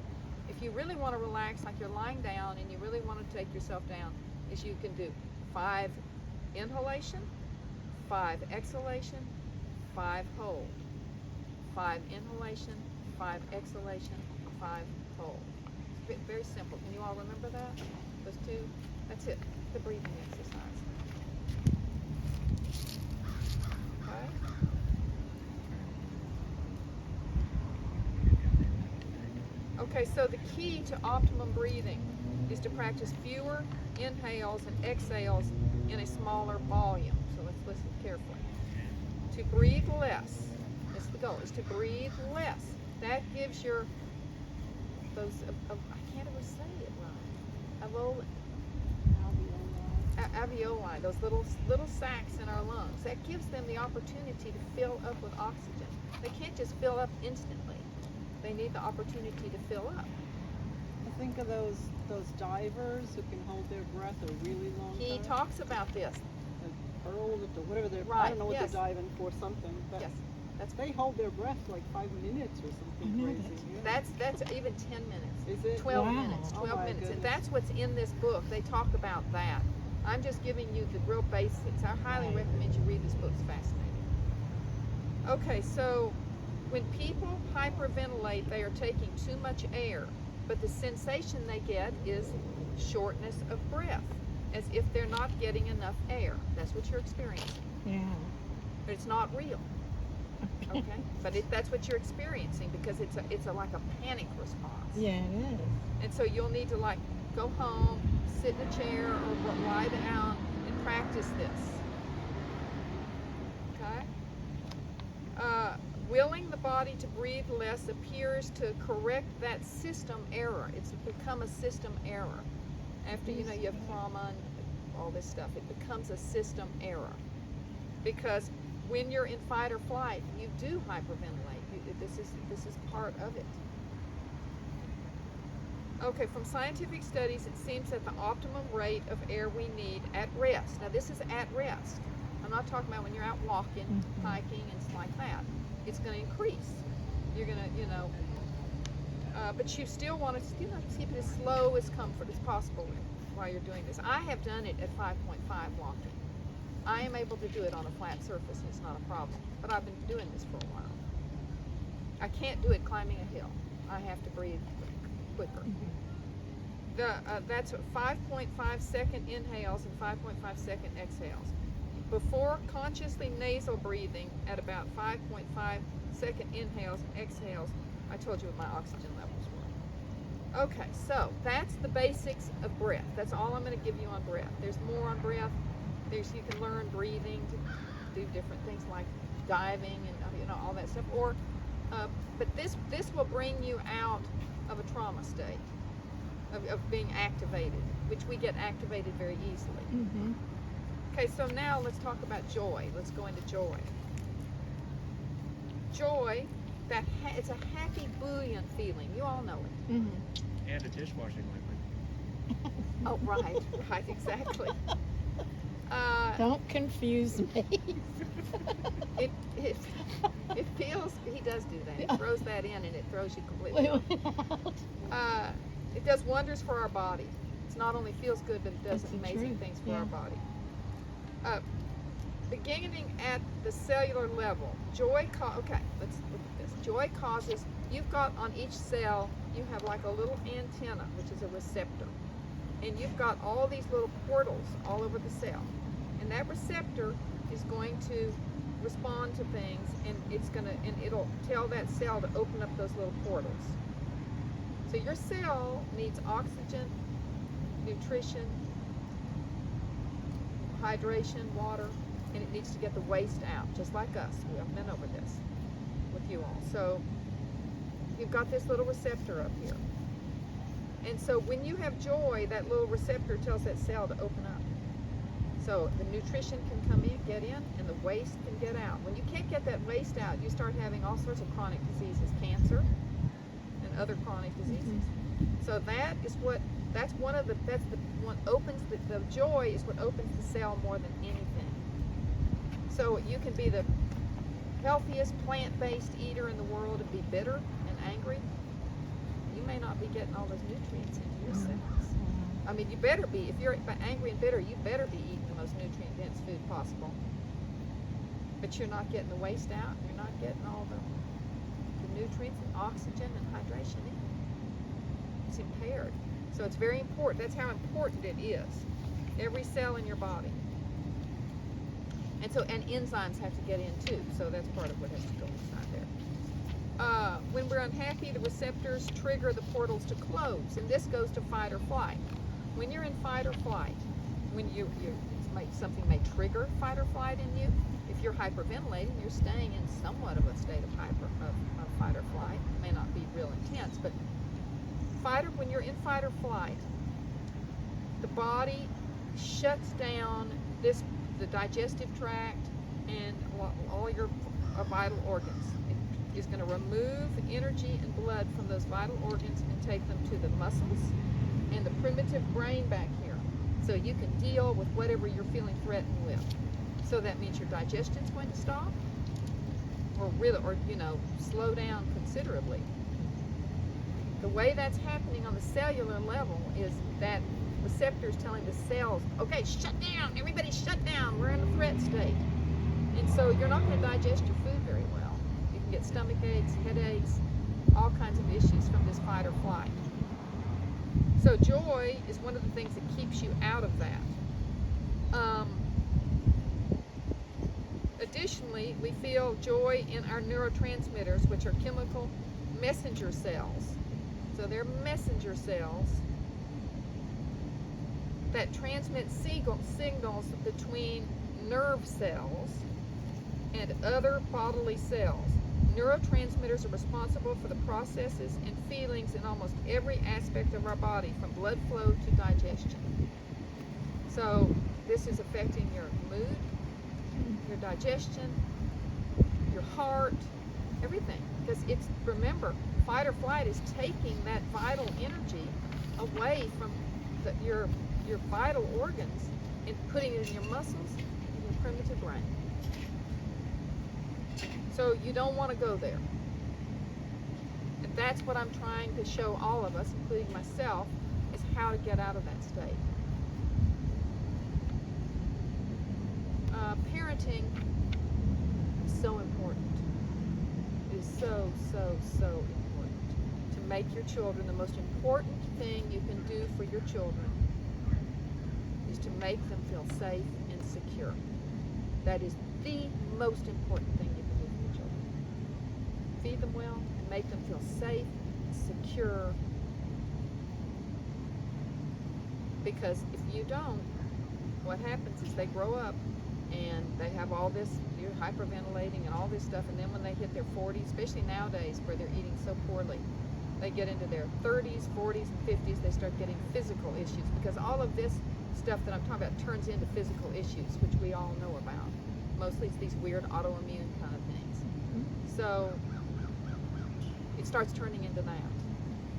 if you really want to relax, like you're lying down and you really want to take yourself down, is you can do 5 inhalation, 5 exhalation, 5 hold, 5 inhalation, 5 exhalation, 5 hold. Very simple. Can you all remember that? Those 2? That's it. The breathing exercise. Okay. Okay, so the key to optimum breathing is to practice fewer inhales and exhales in a smaller volume. So let's listen carefully. To breathe less, that's the goal, is to breathe less. That gives your, those, I can't ever say it right, alveoli, those little sacs in our lungs. That gives them the opportunity to fill up with oxygen. They can't just fill up instantly. They need the opportunity to fill up. I think of those divers who can hold their breath a really long He time. talks about this. The pearls or whatever they're, I Right, don't know what yes. they're diving for, something. But Yes, they hold their breath like 5 minutes or something I know crazy. that. Yeah. that's even 10 minutes. Is it? 12 Wow. minutes, Oh 12 my minutes. And goodness. that's what's in this book. They talk about that. I'm just giving you the real basics. I highly Right. recommend you read this book. It's fascinating. Okay, so when people hyperventilate, they are taking too much air, but the sensation they get is shortness of breath, as if they're not getting enough air. That's what you're experiencing. Yeah. But it's not real. Okay? But that's what you're experiencing because it's like a panic response. Yeah, it is. And so you'll need to like go home, sit in a chair or lie down and practice this. Okay? Willing the body to breathe less appears to correct that system error. It's become a system error. After you have trauma and all this stuff, it becomes a system error. Because when you're in fight or flight, you do hyperventilate. This is part of it. Okay, from scientific studies, it seems that the optimum rate of air we need at rest. Now, this is at rest. I'm not talking about when you're out walking, hiking, and stuff like that. It's going to increase. You're going to, but you still want to keep it as slow as comfort as possible while you're doing this. I have done it at 5.5 walking. I am able to do it on a flat surface, and it's not a problem. But I've been doing this for a while. I can't do it climbing a hill. I have to breathe quicker. That's 5.5 second inhales and 5.5 second exhales. Before consciously nasal breathing at about 5.5 second inhales and exhales, I told you what my oxygen levels were. Okay, so that's the basics of breath. That's all I'm going to give you on breath. There's more on breath. You can learn breathing to do different things like diving and all that stuff. But this will bring you out of a trauma state. of being activated, which we get activated very easily. Mm-hmm. Okay, so now let's talk about joy. Let's go into joy. Joy, it's a happy, buoyant feeling. You all know it. Mm-hmm. And a dishwashing liquid. Oh, right, right, exactly. Don't confuse me. It, it, it feels, he does do that. He throws that in and it throws you completely off. It does wonders for our body. It's not only feels good, but it does That's the amazing truth, things for yeah. our body. Beginning at the cellular level, joy, okay, let's look at this. Joy causes, you've got on each cell, you have like a little antenna, which is a receptor. And you've got all these little portals all over the cell. And that receptor is going to respond to things, and it'll tell that cell to open up those little portals. So your cell needs oxygen, nutrition, hydration, water, and it needs to get the waste out, just like us. We have been over this with you all. So you've got this little receptor up here. And so when you have joy, that little receptor tells that cell to open up. So the nutrition can come in, get in, and the waste can get out. When you can't get that waste out, you start having all sorts of chronic diseases, cancer and other chronic diseases. So that's the one opens, the joy is what opens the cell more than anything. So you can be the healthiest plant-based eater in the world and be bitter and angry. You may not be getting all those nutrients into your cells. I mean, you better be. If you're angry and bitter, you better be eating the most nutrient-dense food possible. But you're not getting the waste out. You're not getting all the nutrients and oxygen and hydration in. It's impaired. So it's very important. That's how important it is. Every cell in your body. And enzymes have to get in too. So that's part of what has to go inside there. When we're unhappy, the receptors trigger the portals to close, and this goes to fight or flight. When you're in fight or flight, when something may trigger fight or flight in you. If you're hyperventilating, you're staying in somewhat of a state of fight or flight. It may not be real intense, but when you're in fight or flight, the body shuts down the digestive tract and all your vital organs. It is going to remove energy and blood from those vital organs and take them to the muscles and the primitive brain back here, so you can deal with whatever you're feeling threatened with. So that means your digestion's going to stop, or slow down considerably. The way that's happening on the cellular level is that receptors telling the cells, okay, shut down, everybody shut down, we're in a threat state. And so you're not going to digest your food very well. You can get stomach aches, headaches, all kinds of issues from this fight or flight. So joy is one of the things that keeps you out of that. Additionally, we feel joy in our neurotransmitters, which are chemical messenger cells. So they're messenger cells that transmit signals between nerve cells and other bodily cells. Neurotransmitters are responsible for the processes and feelings in almost every aspect of our body, from blood flow to digestion. So this is affecting your mood, your digestion, your heart, everything. Because remember, fight or flight is taking that vital energy away from your vital organs and putting it in your muscles and your primitive brain. So you don't want to go there. And that's what I'm trying to show all of us, including myself, is how to get out of that state. Parenting is so important. It is so, so, so important to make your children. The most important thing you can do for your children is to make them feel safe and secure. That is the most important thing you can do for your children. Feed them well and make them feel safe, secure. Because if you don't, what happens is they grow up and they have all this, you're hyperventilating and all this stuff, and then when they hit their 40s, especially nowadays where they're eating so poorly, they get into their 30s, 40s, and 50s, they start getting physical issues, because all of this stuff that I'm talking about turns into physical issues, which we all know about. Mostly it's these weird autoimmune kind of things. So it starts turning into that.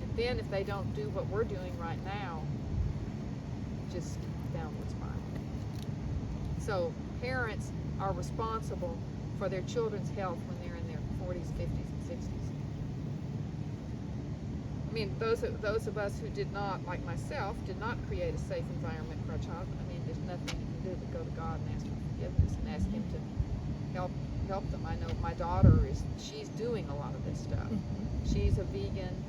And then if they don't do what we're doing right now, just downward spiral. So parents are responsible for their children's health when they're in their 40s, 50s, and 60s. I mean, those of us who did not, like myself, did not create a safe environment for our child, I mean, there's nothing you can do but go to God and ask for forgiveness and ask Him to help them. I know my daughter she's doing a lot of this stuff. She's a vegan,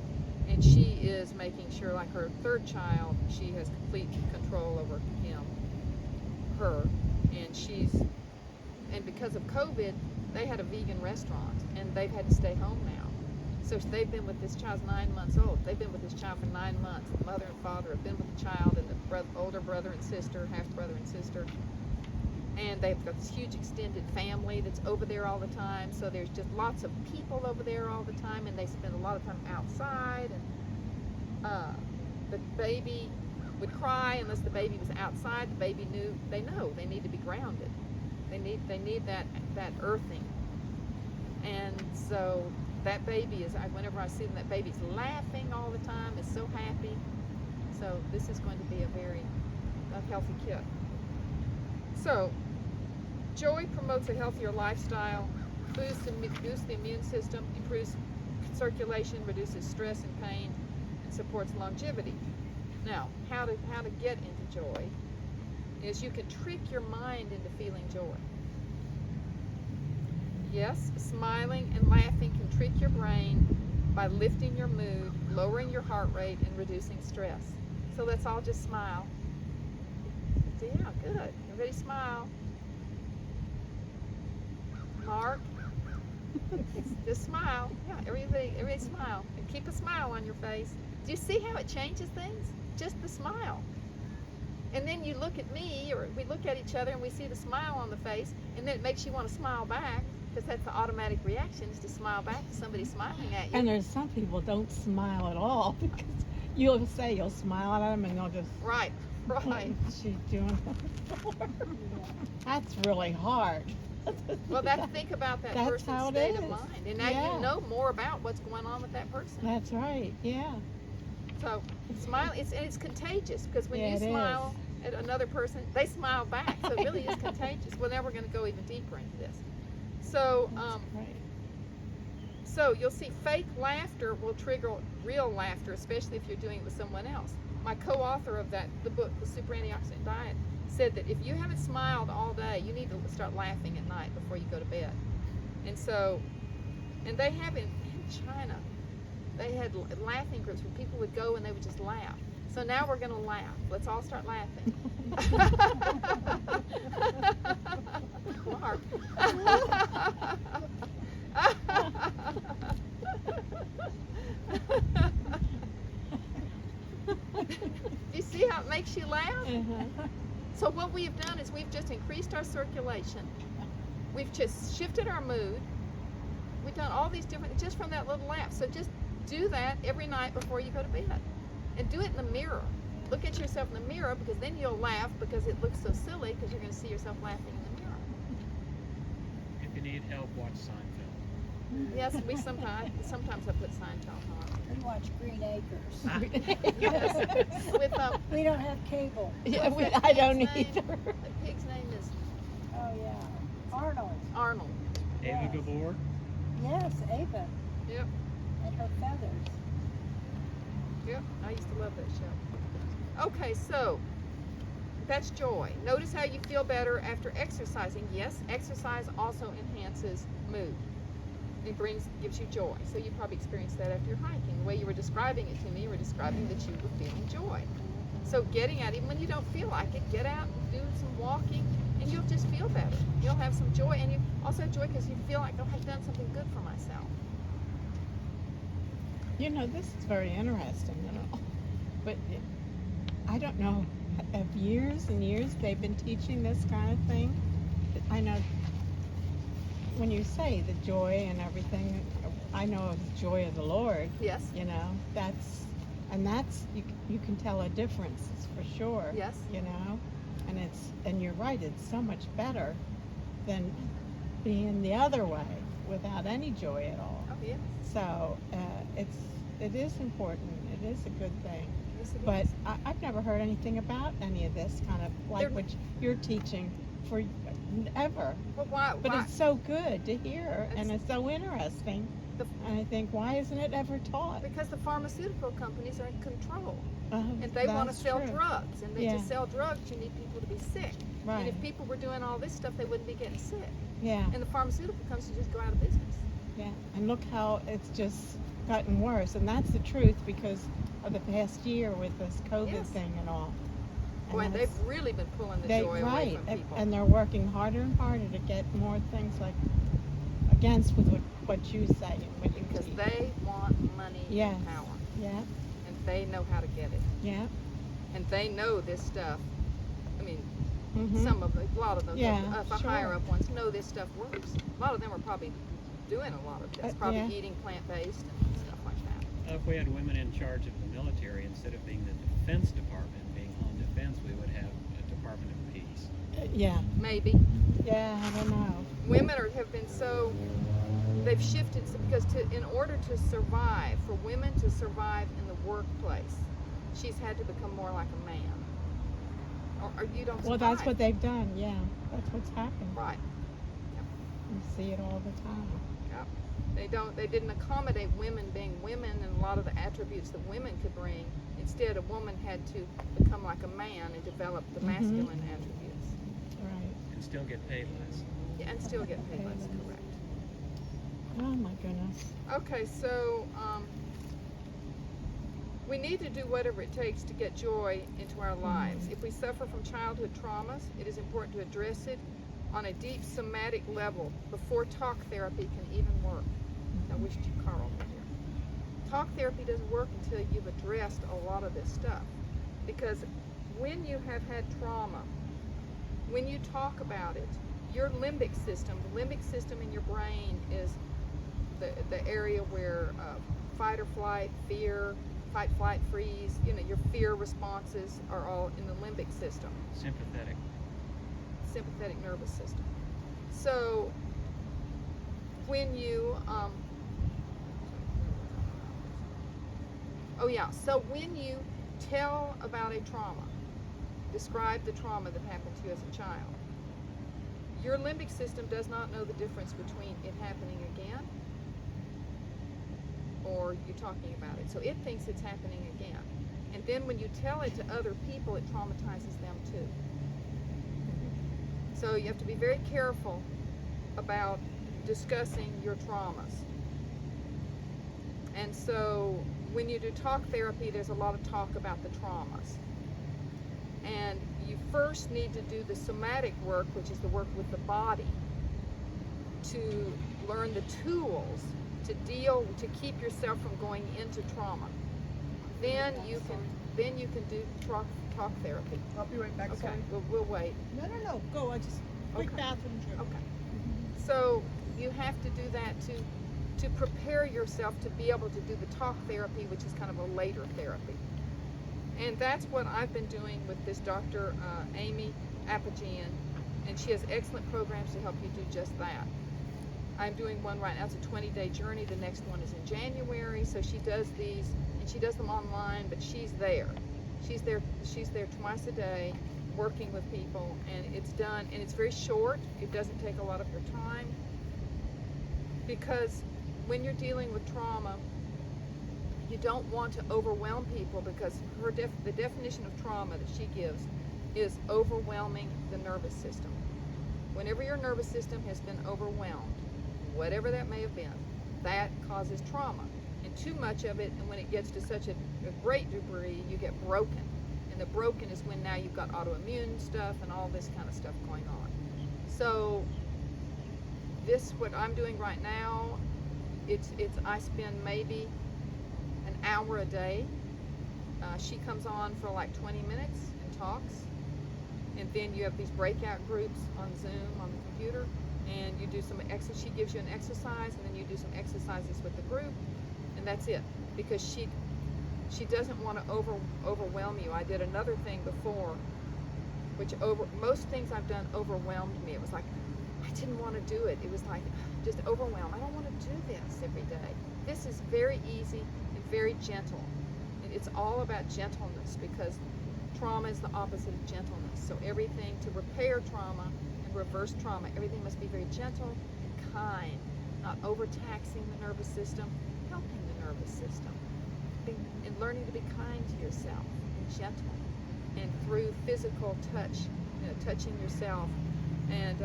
and she is making sure, like her third child, she has complete control over her, and because of COVID, they had a vegan restaurant, and they've had to stay home now. So they've been with this child's 9 months old. They've been with this child for 9 months. The mother and father have been with the child, and the older brother and sister, half brother and sister. And they've got this huge extended family that's over there all the time. So there's just lots of people over there all the time, and they spend a lot of time outside. And the baby would cry unless the baby was outside. The baby they know they need to be grounded. They need that earthing. And so that baby whenever I see them, that baby's laughing all the time, is so happy. So this is going to be a healthy kid. So joy promotes a healthier lifestyle, boosts the immune system, improves circulation, reduces stress and pain, and supports longevity. Now, how to get into joy is you can trick your mind into feeling joy. Yes, smiling and laughing can trick your brain by lifting your mood, lowering your heart rate, and reducing stress. So let's all just smile. Yeah, good. Everybody smile. Mark, just smile. Yeah, everybody smile. And keep a smile on your face. Do you see how it changes things? Just the smile. And then you look at me, or we look at each other, and we see the smile on the face, and then it makes you want to smile back, because that's the automatic reaction, is to smile back to somebody smiling at you. And there's some people don't smile at all, because you'll smile at them, and they'll just, Right. what's she doing that for? That's really hard. Well, think about that That's person's how it state of is. mind, and now Yeah. you know more about what's going on with that person. That's right, yeah. So smile, it's contagious, because when Yeah, you it smile at another person, they smile back. So it really is contagious. Well, now we're going to go even deeper into this. So, That's right. so you'll see fake laughter will trigger real laughter, especially if you're doing it with someone else. My co-author of the book, The Super Antioxidant Diet, said that if you haven't smiled all day, you need to start laughing at night before you go to bed. And so, and they have in China, they had laughing groups where people would go and they would just laugh. So now we're going to laugh. Let's all start laughing. Mark. Do you see how it makes you laugh? Uh-huh. So what we've done is we've just increased our circulation. We've just shifted our mood. We've done all these different, just from that little laugh. So just do that every night before you go to bed. And do it in the mirror. Look at yourself in the mirror, because then you'll laugh, because it looks so silly, because you're going to see yourself laughing in the mirror. If you need help, watch Seinfeld. Yes, we sometimes I put Seinfeld on. We watch Green Acres. Yes. With We don't have cable. Yeah, what's that I don't pig's name? either. The pig's name is Oh, yeah. Arnold. Arnold. Ava Yes. Gabor. Yes, Ava. Yep. And her feathers. Yep, I used to love that show. Okay, so that's joy. Notice how you feel better after exercising. Yes, exercise also enhances mood. It gives you joy. So you probably experienced that after your hiking. The way you were describing it to me, you were describing that you were feeling joy. So getting out, even when you don't feel like it, get out and do some walking, and you'll just feel better. You'll have some joy, and you also have joy because you feel like, oh, I've done something good for myself. You know, this is very interesting and all, but I don't know, of years and years they've been teaching this kind of thing. I know when you say the joy and everything, I know of the joy of the Lord. Yes. You know, that's you can tell a difference for sure. Yes. You know, and you're right. It's so much better than being the other way without any joy at all. Oh, yes. So it is important. It is a good thing. Yes, it But is. I've never heard anything about any of this kind of like They're- what you're teaching for ever. Well, why? But why? it's so good to hear, and It's- it's so interesting. The- And I think, why isn't it ever taught? Because the pharmaceutical companies are in control, Oh, and they want to that's sell true. drugs. And Yeah. to sell drugs, you need people to be sick. And Right. if people were doing all this stuff, they wouldn't be getting sick. Yeah, And the pharmaceutical companies just go out of business. yeah. And look how it's just gotten worse. And that's the truth because of the past year with this COVID Yes. thing and all. Boy, and that's- they've really been pulling the they joy away right, from people. and they're working harder and harder to get more things like against with what you say and what you Because teach. they want money Yes. and power, Yeah, and they know how to get it, yeah. and they know this stuff. I mean, Mhm. a lot of them, Yeah, the sure. higher up ones know this stuff works. A lot of them are probably doing a lot of this, probably yeah. eating plant-based and stuff like that. If we had women in charge of the military, instead of being the defense department, being on defense, we would have a Department of Peace. Yeah, Maybe yeah. I don't know. women have been so, they've shifted because in order to survive, for women to survive in the workplace, she's had to become more like a man. Or you don't survive. Well, that's what they've done. Yeah, that's what's happened. Right. You see it all the time. Yep. They didn't accommodate women being women and a lot of the attributes that women could bring. Instead, a woman had to become like a man and develop the masculine attributes. Right. And still get paid less. Yeah, and still get paid less, correct. Oh my goodness. Okay, so we need to do whatever it takes to get joy into our lives. If we suffer from childhood traumas, it is important to address it on a deep somatic level before talk therapy can even work. I wish Carl were here. Talk therapy doesn't work until you've addressed a lot of this stuff. Because when you have had trauma, when you talk about it, your limbic system, the limbic system in your brain is the area where fight or flight, fear, fight, flight, freeze, your fear responses are all in the limbic system, sympathetic nervous system. So when you, so when you tell about a trauma, describe the trauma that happened to you as a child, your limbic system does not know the difference between it happening again or you talking about it. So it thinks it's happening again. And then when you tell it to other people, it traumatizes them too. So you have to be very careful about discussing your traumas. And so when you do talk therapy, there's a lot of talk about the traumas. And you first need to do the somatic work, which is the work with the body, to learn the tools to keep yourself from going into trauma. Then you can do talk therapy. I'll be right back. Okay, Sorry. we'll wait. No. Go. I just quick Okay. bathroom trip. Okay. So you have to do that to prepare yourself to be able to do the talk therapy, which is kind of a later therapy. And that's what I've been doing with this Dr. Amy Apogean, and she has excellent programs to help you do just that. I'm doing one right now. It's a 20-day journey. The next one is in January. So she does these, and she does them online, but she's there. She's there twice a day, working with people, and it's done. And it's very short. It doesn't take a lot of your time, because when you're dealing with trauma, you don't want to overwhelm people, because the definition of trauma that she gives is overwhelming the nervous system. Whenever your nervous system has been overwhelmed, whatever that may have been, that causes trauma. And too much of it, and when it gets to such a great degree, you get broken. And the broken is when now you've got autoimmune stuff and all this kind of stuff going on. So what I'm doing right now, I spend maybe an hour a day. She comes on for like 20 minutes and talks. And then you have these breakout groups on Zoom, on the computer. and you do some exercise. She gives you an exercise, and then you do some exercises with the group, and that's it. Because she doesn't want to overwhelm you. I did another thing before, which most things I've done overwhelmed me. It was like I didn't want to do it. It was like just overwhelmed. I don't want to do this every day. This is very easy and very gentle. And it's all about gentleness, because trauma is the opposite of gentleness. So everything to repair trauma and reverse trauma, everything must be very gentle and kind, not overtaxing the nervous system, helping the nervous system, and learning to be kind to yourself and gentle, and through physical touch, touching yourself. And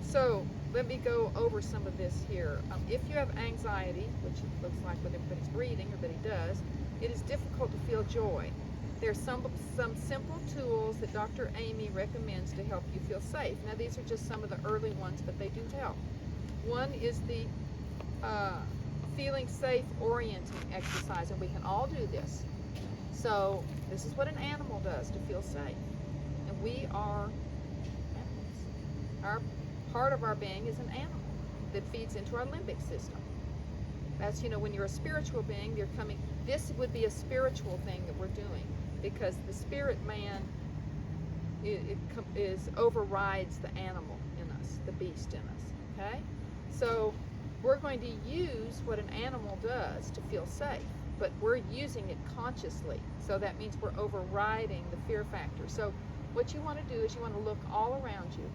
so let me go over some of this here. If you have anxiety, which it looks like what everybody's reading, everybody does, it is difficult to feel joy. There's some simple tools that Dr. Amy recommends to help you feel safe. Now, these are just some of the early ones, but they do help. One is the feeling safe orienting exercise, and we can all do this. So this is what an animal does to feel safe. And we are animals. Part of our being is an animal that feeds into our limbic system. That's, when you're a spiritual being, this would be a spiritual thing that we're doing, because the spirit man overrides the animal in us, the beast in us, okay? So we're going to use what an animal does to feel safe, but we're using it consciously. So that means we're overriding the fear factor. So what you want to do is you want to look all around you,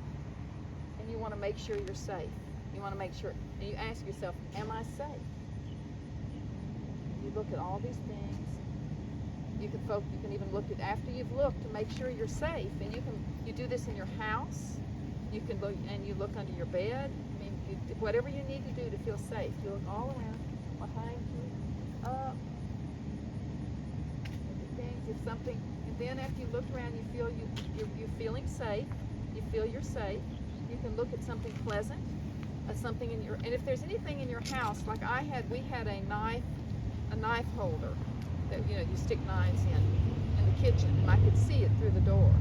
and you want to make sure you're safe. You want to make sure, and you ask yourself, am I safe? You look at all these things. You can even look at, after you've looked, to make sure you're safe. And you do this in your house. You can look, and you look under your bed. I mean, whatever you need to do to feel safe. You look all around, behind you, up, look at things, if something, and then after you look around, you feel you're feeling safe. You feel you're safe. You can look at something pleasant, something in your, and if there's anything in your house, like we had a knife holder that you stick knives in the kitchen, and I could see it through the door,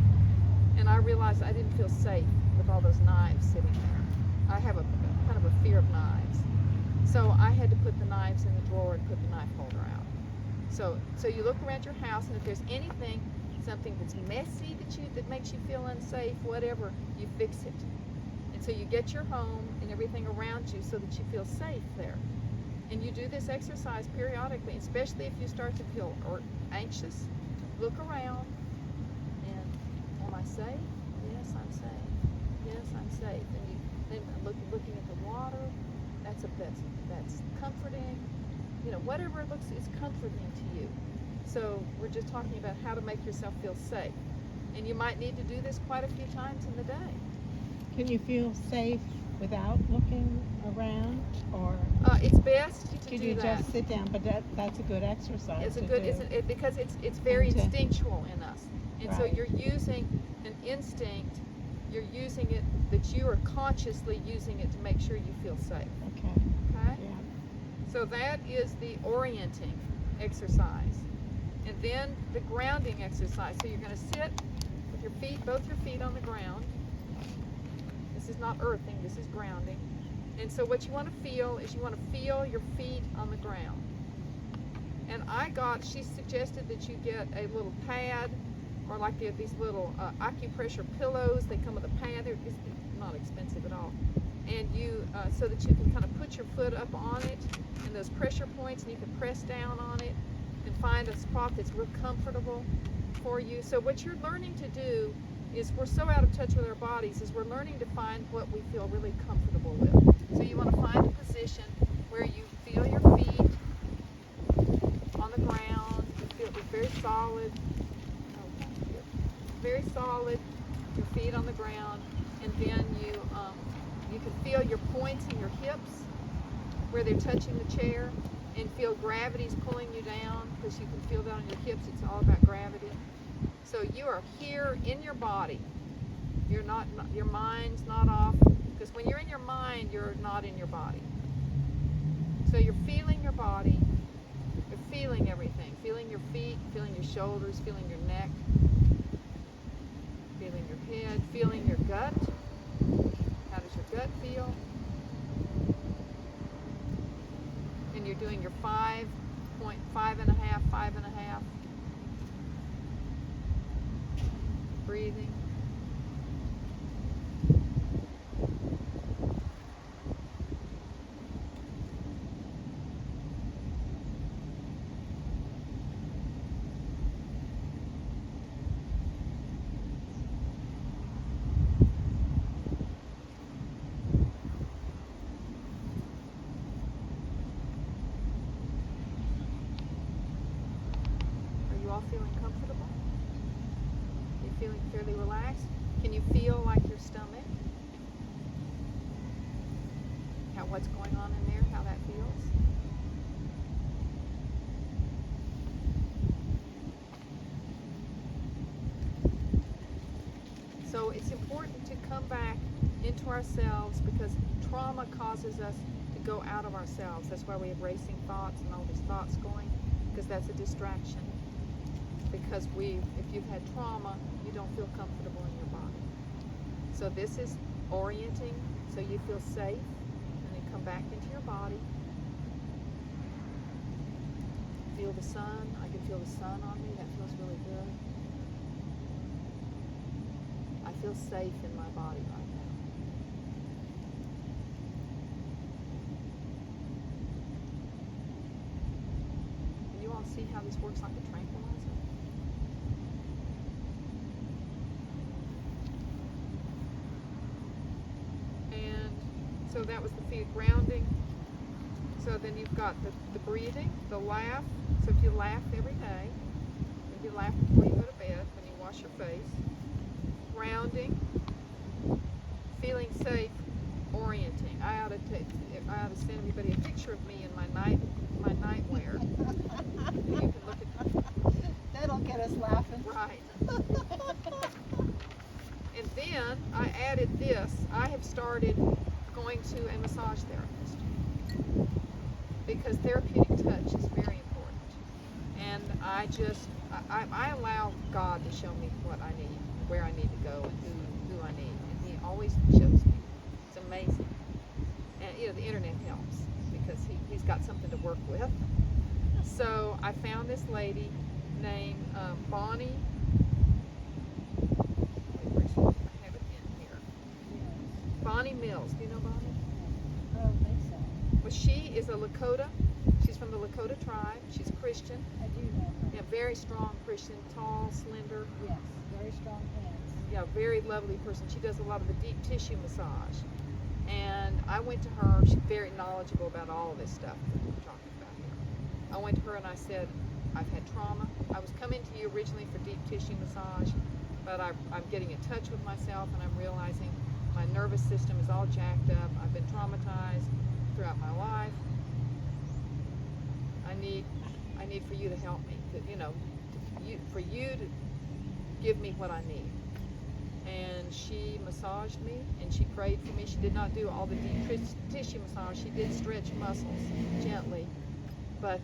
and I realized I didn't feel safe with all those knives sitting there. I have a kind of a fear of knives, so I had to put the knives in the drawer and put the knife holder out. So you look around your house, and if there's anything, something that's messy that makes you feel unsafe, whatever, you fix it. And so you get your home and everything around you so that you feel safe there. And you do this exercise periodically, especially if you start to feel anxious. Look around, and am I safe? Yes, I'm safe. Yes, I'm safe. And you then looking at the water. That's comforting. Whatever it looks is comforting to you. So we're just talking about how to make yourself feel safe. And you might need to do this quite a few times in the day. Can you feel safe without looking around, or it's best to could do you that. just sit down? But that's a good exercise. It's a to good, do. because it's very And to- instinctual in us, and so Right. you're using an instinct. You're using it, that you are consciously using it to make sure you feel safe. Okay. Okay. Yeah. So that is the orienting exercise, and then the grounding exercise. So you're going to sit with both your feet on the ground. This is not earthing. This is grounding. And so what you want to feel is you want to feel your feet on the ground. And she suggested that you get a little pad, or like these little acupressure pillows. They come with a pad. They're not expensive at all. And so that you can kind of put your foot up on it, and those pressure points, and you can press down on it and find a spot that's real comfortable for you. So what you're learning to do is, we're so out of touch with our bodies, is we're learning to find what we feel really comfortable with. So you want to find a position where you feel your feet on the ground. You feel it's very solid. Very solid. Your feet on the ground, and then you can feel your points in your hips where they're touching the chair, and feel gravity's pulling you down, because you can feel that on your hips. It's all about gravity. So you are here in your body. You're not, your mind's not off, because when you're in your mind, you're not in your body. So you're feeling your body, you're feeling everything, feeling your feet, feeling your shoulders, feeling your neck, feeling your head, feeling your gut. How does your gut feel. And you're doing your 5.5 and a half, 5.5. Breathing. Are you all feeling comfortable? You feeling fairly relaxed? Can you feel like your stomach? What's going on in there? How that feels? So it's important to come back into ourselves because trauma causes us to go out of ourselves. That's why we have racing thoughts and all these thoughts going, because that's a distraction. Because if you've had trauma, you don't feel comfortable in your body. So this is orienting so you feel safe, and then come back into your body. Feel the sun. I can feel the sun on me. That feels really good. I feel safe in my body right now. Can you all see how this works like a tranquilizer? And so that was the feet grounding. So then you've got the breathing, the laugh. So if you laugh every day, if you laugh before you go to bed, when you wash your face, grounding, feeling safe, orienting. I ought to send everybody a picture of me in my nightwear. You can look at That'll get us laughing. right. And then I added this. I have started going to a massage therapist because therapeutic touch is very important. And I allow God to show me what I need, where I need to go, and who I need. And He always shows me. It's amazing. And the internet helps because he's got something to work with. So I found this lady named Bonnie. I have it in here. Bonnie Mills. Do you know Bonnie? I don't think so. Well, she is a Lakota. She's from the Lakota tribe. She's Christian. I do know her. Yeah, very strong Christian, tall, slender. Yes, very strong hands. Yeah, very lovely person. She does a lot of the deep tissue massage. And I went to her. She's very knowledgeable about all of this stuff that we're talking about here. I went to her and I said, I've had trauma. I was coming to you originally for deep tissue massage, but I'm getting in touch with myself and I'm realizing my nervous system is all jacked up. I've been traumatized throughout my life. I need for you to help me. For you to give me what I need. And she massaged me and she prayed for me. She did not do all the deep tissue massage. She did stretch muscles gently, but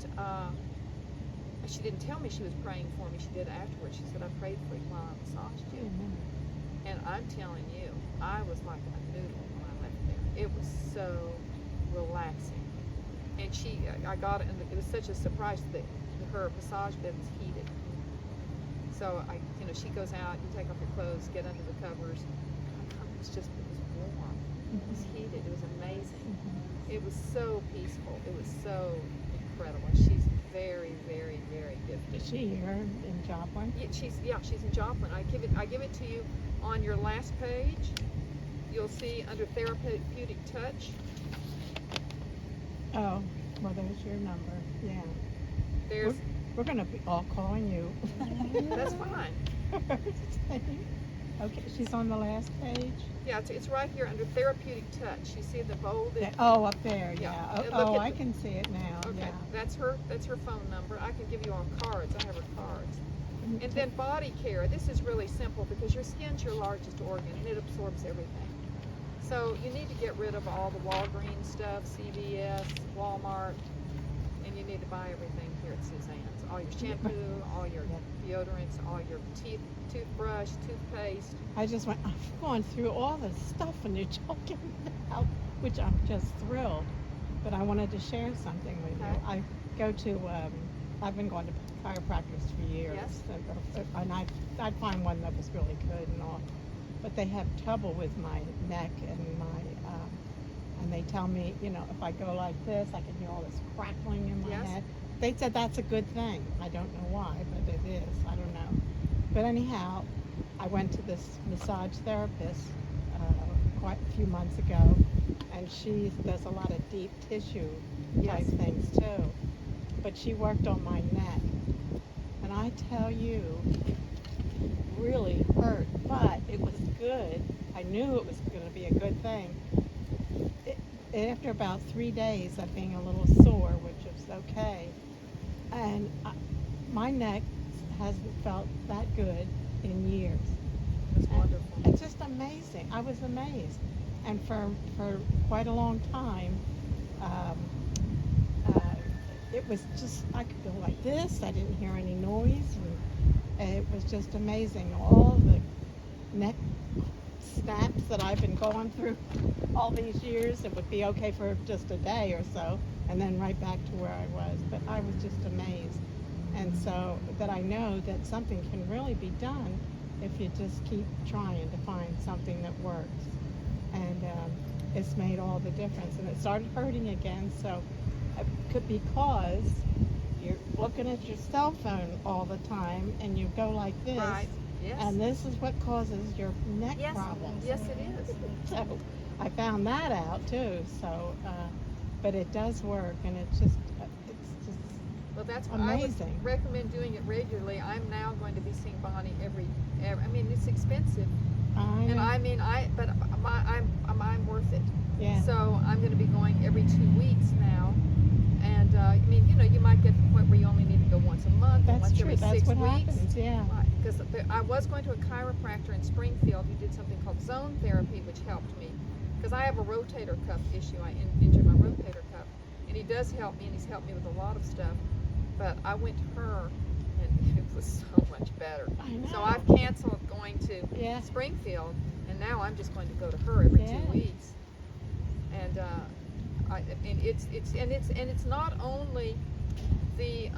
she didn't tell me she was praying for me. She did afterwards. She said, I prayed for you while I massaged you. And I'm telling you, I was like a noodle when I left there. It was so relaxing. And I got it, and it was such a surprise that her massage bed was heated. So she goes out, you take off your clothes, get under the covers. It was warm. It was heated. It was amazing. It was so peaceful. It was so incredible. She's very, very, very gifted. Is she here in Joplin? Yeah, she's in Joplin. I give it to you on your last page. You'll see under therapeutic touch. Oh, well, there's your number. Yeah. There's We're going to be all calling you. that's fine. Okay, she's on the last page. Yeah, it's right here under therapeutic touch. You see the bolded. Oh, up there. Yeah. Yeah. Look Oh, at I the- can see it now. Okay, Yeah. that's her phone number. I can give you all cards. I have her cards. And then body care. This is really simple because your skin's your largest organ and it absorbs everything. So you need to get rid of all the Walgreens stuff, CVS, Walmart, and you need to buy everything here at Suzanne's. All your shampoo, all your deodorants, all your toothbrush, toothpaste. I just went, I've gone through all this stuff and you're talking about, which I'm just thrilled. But I wanted to share something with Okay. you. I go to, I've been going to chiropractors for years. Yes. And I'd find one that was really good and all. But they have trouble with my neck and and they tell me, you know, if I go like this, I can hear all this crackling in my Yes. head. They said that's a good thing. I don't know why, but it is. I don't know. But anyhow, I went to this massage therapist quite a few months ago, and she does a lot of deep tissue type Yes. things too. But she worked on my neck, and I tell you, really hurt, but it was good. I knew it was going to be a good thing. After about 3 days of being a little sore, which is okay, and my neck hasn't felt that good in years. That's And wonderful. it's just amazing. I was amazed. And for quite a long time, it was just, I could go like this. I didn't hear any noise. And it was just amazing. All the neck snaps that I've been going through all these years, it would be okay for just a day or so, and then right back to where I was. But I was just amazed. And so that I know that something can really be done if you just keep trying to find something that works. And it's made all the difference. And it started hurting again, so it could be because you're looking at your cell phone all the time and you go like this. Right. Yes. And this is what causes your neck Yes. problems. Yes, it is. So I found that out too. So, but it does work, and it's just Well, that's what I amazing. would recommend doing it regularly. I'm now going to be seeing Bonnie every I mean, it's expensive, and know. I mean, but I'm worth it. Yeah. So I'm going to be going every 2 weeks now, and I mean, you know, you might get to the point where you only need to go once a month, or That's once true. every That's 6 what weeks. happens. Yeah. Because I was going to a chiropractor in Springfield who did something called zone therapy, which helped me. Because I have a rotator cuff issue. I injured my rotator cuff. And he does help me, and he's helped me with a lot of stuff. But I went to her, and it was so much better. I know. So I've canceled going to Yeah. Springfield, and now I'm just going to go to her every Yeah. 2 weeks. And it's not only the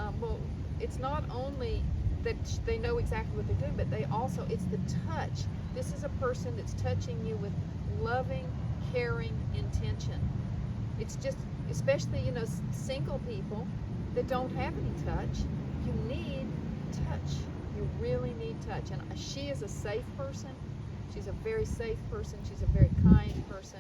it's not only that they know exactly what they're doing, but they also, it's the touch. This is a person that's touching you with loving, caring intention. It's just, especially, you know, single people that don't have any touch, you need touch. You really need touch. And she is a safe person. She's a very safe person. She's a very kind person.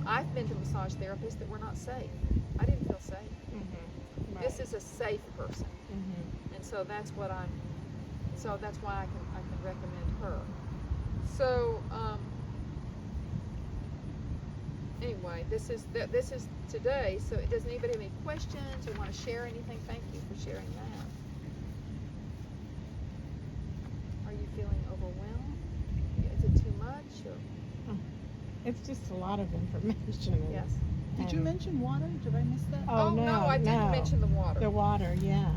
I've been to massage therapists that were not safe. I didn't feel safe. Mm-hmm. Right. This is a safe person. Mm-hmm. And so that's why I can recommend her. So anyway, this is today. So does anybody have any questions or want to share anything? Thank you for sharing that. Are you feeling overwhelmed? Is it too much? Or? It's just a lot of information. and- Yes. Did you and- mention water? Did I miss that? Oh, no, I didn't no. mention the water. The water, yeah.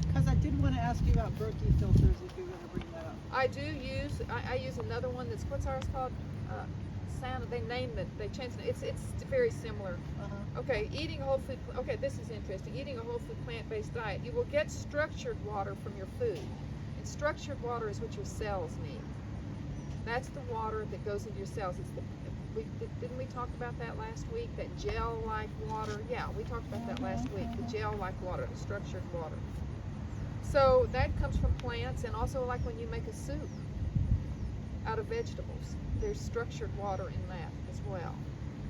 Because I did want to ask you about Berkey filters if you're going to bring that up. I do use. I use another one that's, what's ours called? Sound. They named it. They changed it. It's very similar. Okay, eating a whole food. Okay, this is interesting. Eating a whole food plant-based diet, you will get structured water from your food, and structured water is what your cells need. That's the water that goes into your cells. Didn't we talk about that last week? That gel-like water. Yeah, we talked about that last week. The gel-like water, the structured water. So that comes from plants, and also like when you make a soup out of vegetables, there's structured water in that as well.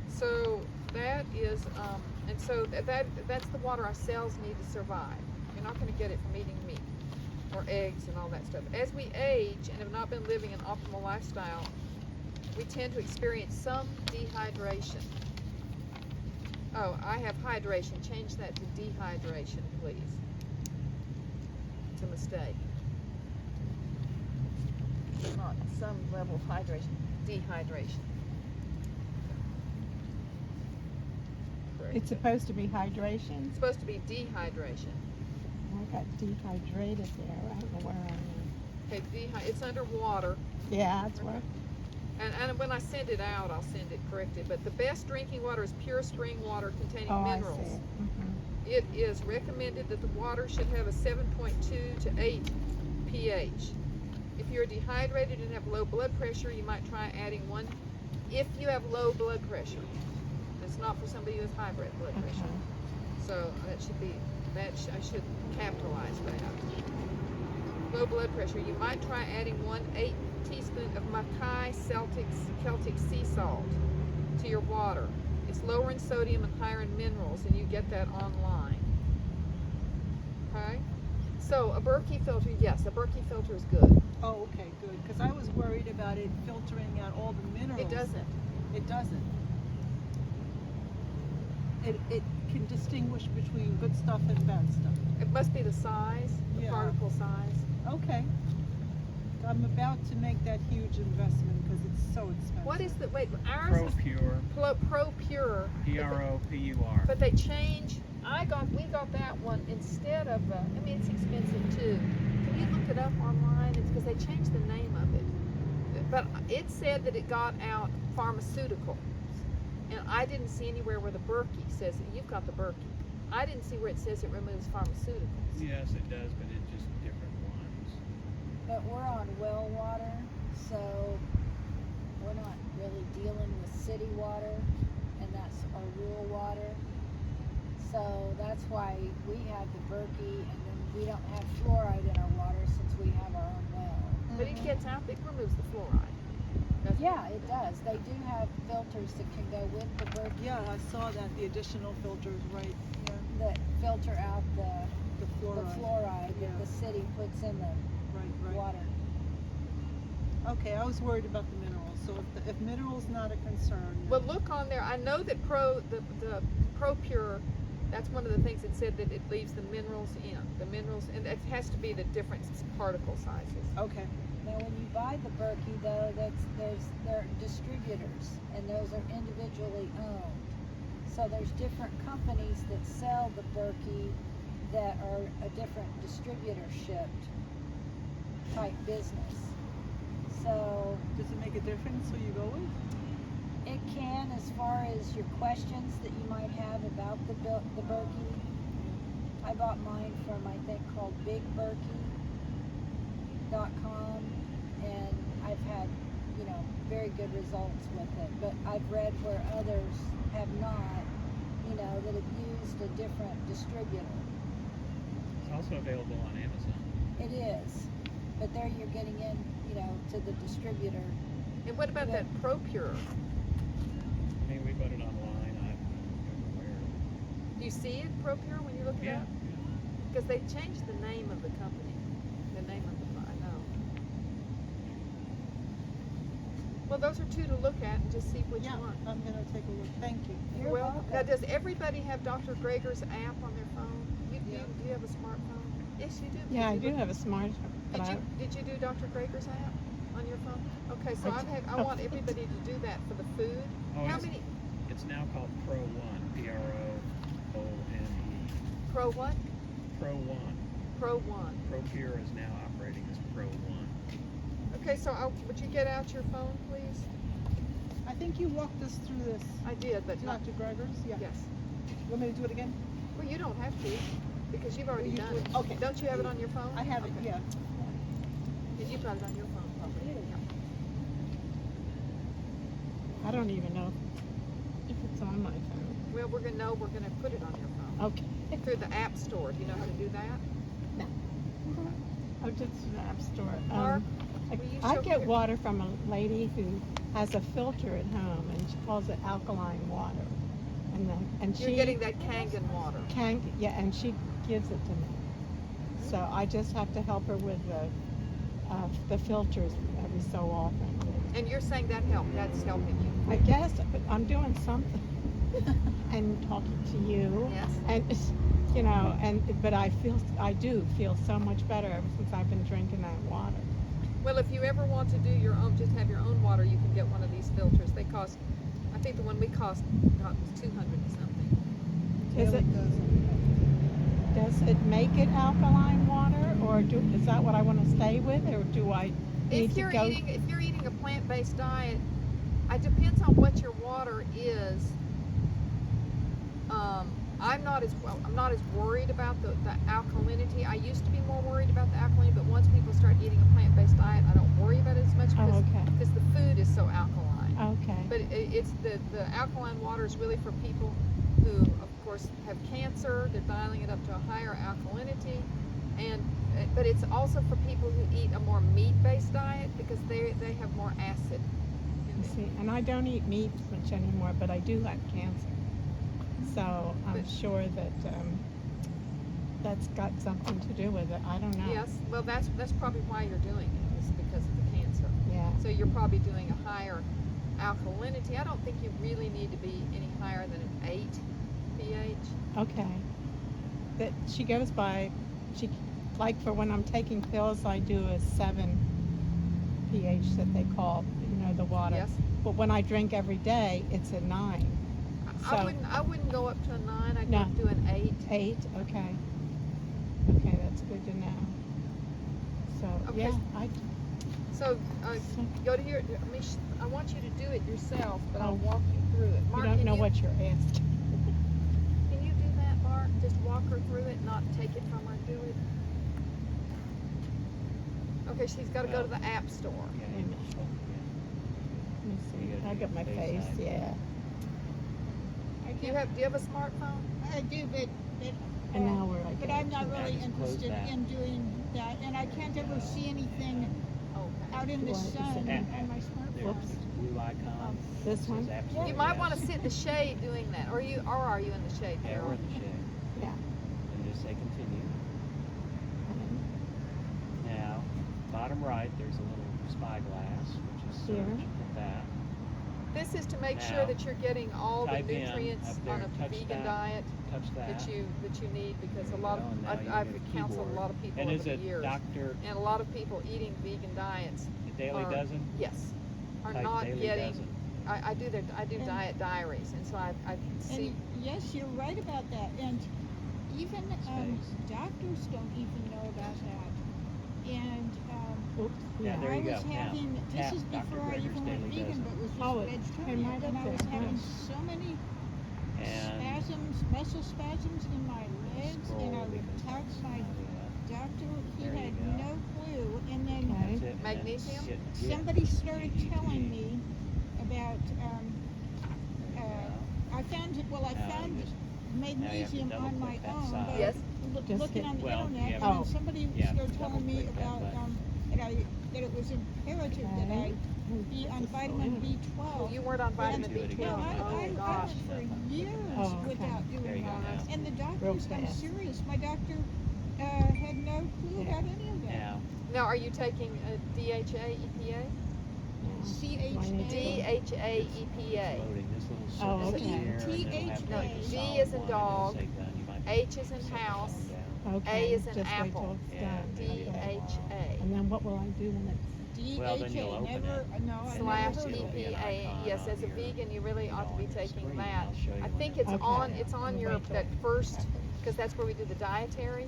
So that is, and so that's the water our cells need to survive. You're not going to get it from eating meat or eggs and all that stuff. As we age and have not been living an optimal lifestyle, we tend to experience some dehydration. Oh, I have hydration. Change that to dehydration, please. It's a mistake. It's not some level of hydration. Dehydration. Correct. It's supposed to be hydration. It's supposed to be dehydration. I got dehydrated there. I don't know where I am. Okay, it's underwater. Yeah, that's where. And when I send it out, I'll send it corrected. But the best drinking water is pure spring water containing Oh, minerals. I see. Mm-hmm. It is recommended that the water should have a 7.2 to 8 pH. If you're dehydrated and have low blood pressure, you might try adding one. If you have low blood pressure, it's not for somebody who has high blood pressure. Okay. So that should be I should capitalize that. Low blood pressure, you might try adding 1/8 teaspoon of Mackay Celtic sea salt to your water. It's lower in sodium and higher in minerals, and you get that online. Okay? So a Berkey filter, yes, a Berkey filter is good. Oh, okay, good. Because I was worried about it filtering out all the minerals. It doesn't. It doesn't. It can distinguish between good stuff and bad stuff. It must be the size, the Yeah. particle size. Okay. I'm about to make that huge investment because it's so expensive. What is the, wait, ours is ProPure, Pro Pure. PROPUR. But they change. We got that one instead of. I mean, it's expensive too. Can you look it up online? It's because they changed the name of it. But it said that it got out pharmaceuticals, and I didn't see anywhere where the Berkey says you've got the Berkey. I didn't see where it says it removes pharmaceuticals. Yes, it does, but it's just different ones. But we're on well water, so we're not really dealing with city water, and that's our rural water. So that's why we have the Berkey, and then we don't have fluoride in our water since we have our own well. But it gets out. It removes the fluoride. Yeah, it does. They do have filters that can go with the Berkey Yeah, I saw that, the additional filters, right? Yeah, that filter out the the fluoride. fluoride Yeah. that the city puts in the Right. water. Okay, I was worried about the minerals. So if minerals not a concern. then- Well, look on there. I know that the Pro Pure. That's one of the things it said that it leaves the minerals in. The minerals, and it has to be the different particle sizes. Okay. Now, when you buy the Berkey, though, they're distributors, and those are individually owned. So there's different companies that sell the Berkey that are a different distributorship type business. So Does it make a difference who you go with? it can, as far as your questions that you might have about the Berkey. I bought mine from, I think, called BigBerkey.com, and I've had, very good results with it. But I've read where others have not, that have used a different distributor. It's also available on Amazon. It is, but there you're getting in, to the distributor. And what about that Pro Pure? I mean, we bought it online. I don't know where. Do you see it, Pro Pure, when you look it Yeah. up? Because they changed the name of the company. The name of I know. Well, those are two to look at and just see which Yeah, one. I'm gonna take a look. Thank you. You're Well, welcome. now does everybody have Dr. Greger's app on their phone? Yeah. Do you have a smartphone? Yes, you do. Yeah, I Did you do have a smart. But Did you do Dr. Greger's app on your phone? Okay, so I want everybody to do that for the food. Oh, How it's, many? it's now called Pro One. PROONE. Pro what? Pro One. Pro One. ProPure is now operating as Pro One. Okay, so would you get out your phone, please? I think you walked us through this. I did, but not. Dr. Gregors? Yeah. Yes. You want me to do it again? Well, you don't have to, because you've already You done do it. it. Okay. Don't you have it on your phone? I have it, Okay. yeah. And you've got it on your phone, probably. I don't even know if it's on my phone. Well, we're gonna put it on your phone. Okay. Through the app store. Do you know how to do that? Oh, just the app store. Mark, I, will you I show get me- water from a lady who has a filter at home, and she calls it alkaline water. And You're she getting that Kangen water. and she gives it to me. So I just have to help her with the filters every so often. And you're saying that helped. That's helping you. I guess, but I'm doing something. And talking to you. Yes. And it's, but I do feel so much better ever since I've been drinking that water. Well, if you ever want to do your own, just have your own water, you can get one of these filters. They cost, I think the one we got was $200 and something. Is Daily it- doesn't. Does it make it alkaline water, or is that what I want to stay with, or do I need If to you're go? eating a plant-based diet, it depends on what your water is. I'm not as worried about the alkalinity. I used to be more worried about the alkalinity, but once people start eating a plant-based diet, I don't worry about it as much Oh, because okay. the food is so alkaline. Okay. But it's the alkaline water is really for people who, of course, have cancer. They're dialing it up to a higher alkalinity, but it's also for people who eat a more meat-based diet because they have more acid. in them. See, and I don't eat meat much anymore, but I do have cancer. So I'm But- sure that that's got something to do with it. I don't know. Yes, well, that's probably why you're doing it, is because of the cancer. Yeah. So you're probably doing a higher alkalinity. I don't think you really need to be any higher than an 8 pH. Okay. That she goes by, like for when I'm taking pills, I do a 7 pH that they call, the water. Yes. But when I drink every day, it's a 9. I So- wouldn't go up to a 9. I'd No. go up to an 8. 8. Okay. Okay, that's good to know. So Okay. yeah, So So- go to your. I want you to do it yourself, but I'll Oh. walk you through it. you Mark, don't can know you, what you're asking. Can you do that, Mark? Just walk her through it, not take it from her. Do it. Okay, she's got to go to the app store. Yeah, Wait a minute. Let me see. I got my face. Yeah. Do you have a smartphone? I do, but And now we're like. but I'm not Yeah, really just close interested that. in doing that, and I can't ever see anything Okay. out in the Do I- sun is it- on my There's smartphone. this blue icon. This Says one? absolute You might yes. want to sit in the shade doing that, or are you in the shade, Yeah, we're Carol? in the shade. Yeah. And just say continue. Now, bottom right, there's a little spyglass, which is search. Here. Hit that. This is to make Now, sure that you're getting all the type in nutrients up there, on a touch vegan that. diet Touch that. that you need, because There a you lot go, and now of you I've get a counseled a keyboard. lot of people And over is the it years, Dr. and a lot of people eating vegan diets Daily are- Dozen? yes are Type not Daily getting. Dozen. I do And- diet diaries, and so I see. And yes, you're right about that. And even Space. doctors don't even know about that. And Oops. Yeah, there I you was go. Now, having tap this is Dr. before I Greger's even went Daily vegan, Dozen. but was just Oh, it vegetarian, came right and up I was there, having huh? so many And spasms, muscle spasms in my legs, and scroll I would because talk that's to my not it. doctor. He There you had go. no clue. And then Okay. That's it. And then Magnesium? hit get. somebody started telling GEG. me about There you go. I found it. Well, I Now you found just- magnesium double on my click that own, side. but Yes. Just looking hit- on the well, internet, yeah, and Oh. then somebody Yeah, started double telling me click that about button. that it was imperative that I Okay. be on This is vitamin so B12. Oh, you weren't on vitamin do it B12. again. I Oh gosh. went for years Oh, okay. without There doing you go that. now. And the Real doctors, I'm fast. serious, my doctor had no clue Yeah. about any of that. Now, Now, are you taking DHA, EPA? CHA. DHA, it's EPA. loading this little Oh, circle okay. here, and it'll have THA. like a G solid is in one, and it'll dog, say done. You might H is in set that house, one down. Okay. A is in Just wait apple. till it's Yeah, done. maybe it'll take a while. DHA. And then what will I do when it's? Well, then you'll open never, it. no, I Slash never heard It'll of be it. an EPA. icon Yes, on as a your- vegan, you really ought to be on your taking screen. that. I'll show you I when think it it's Okay. on. It's on We'll your wait till that it first, happens. because that's where we do the dietary,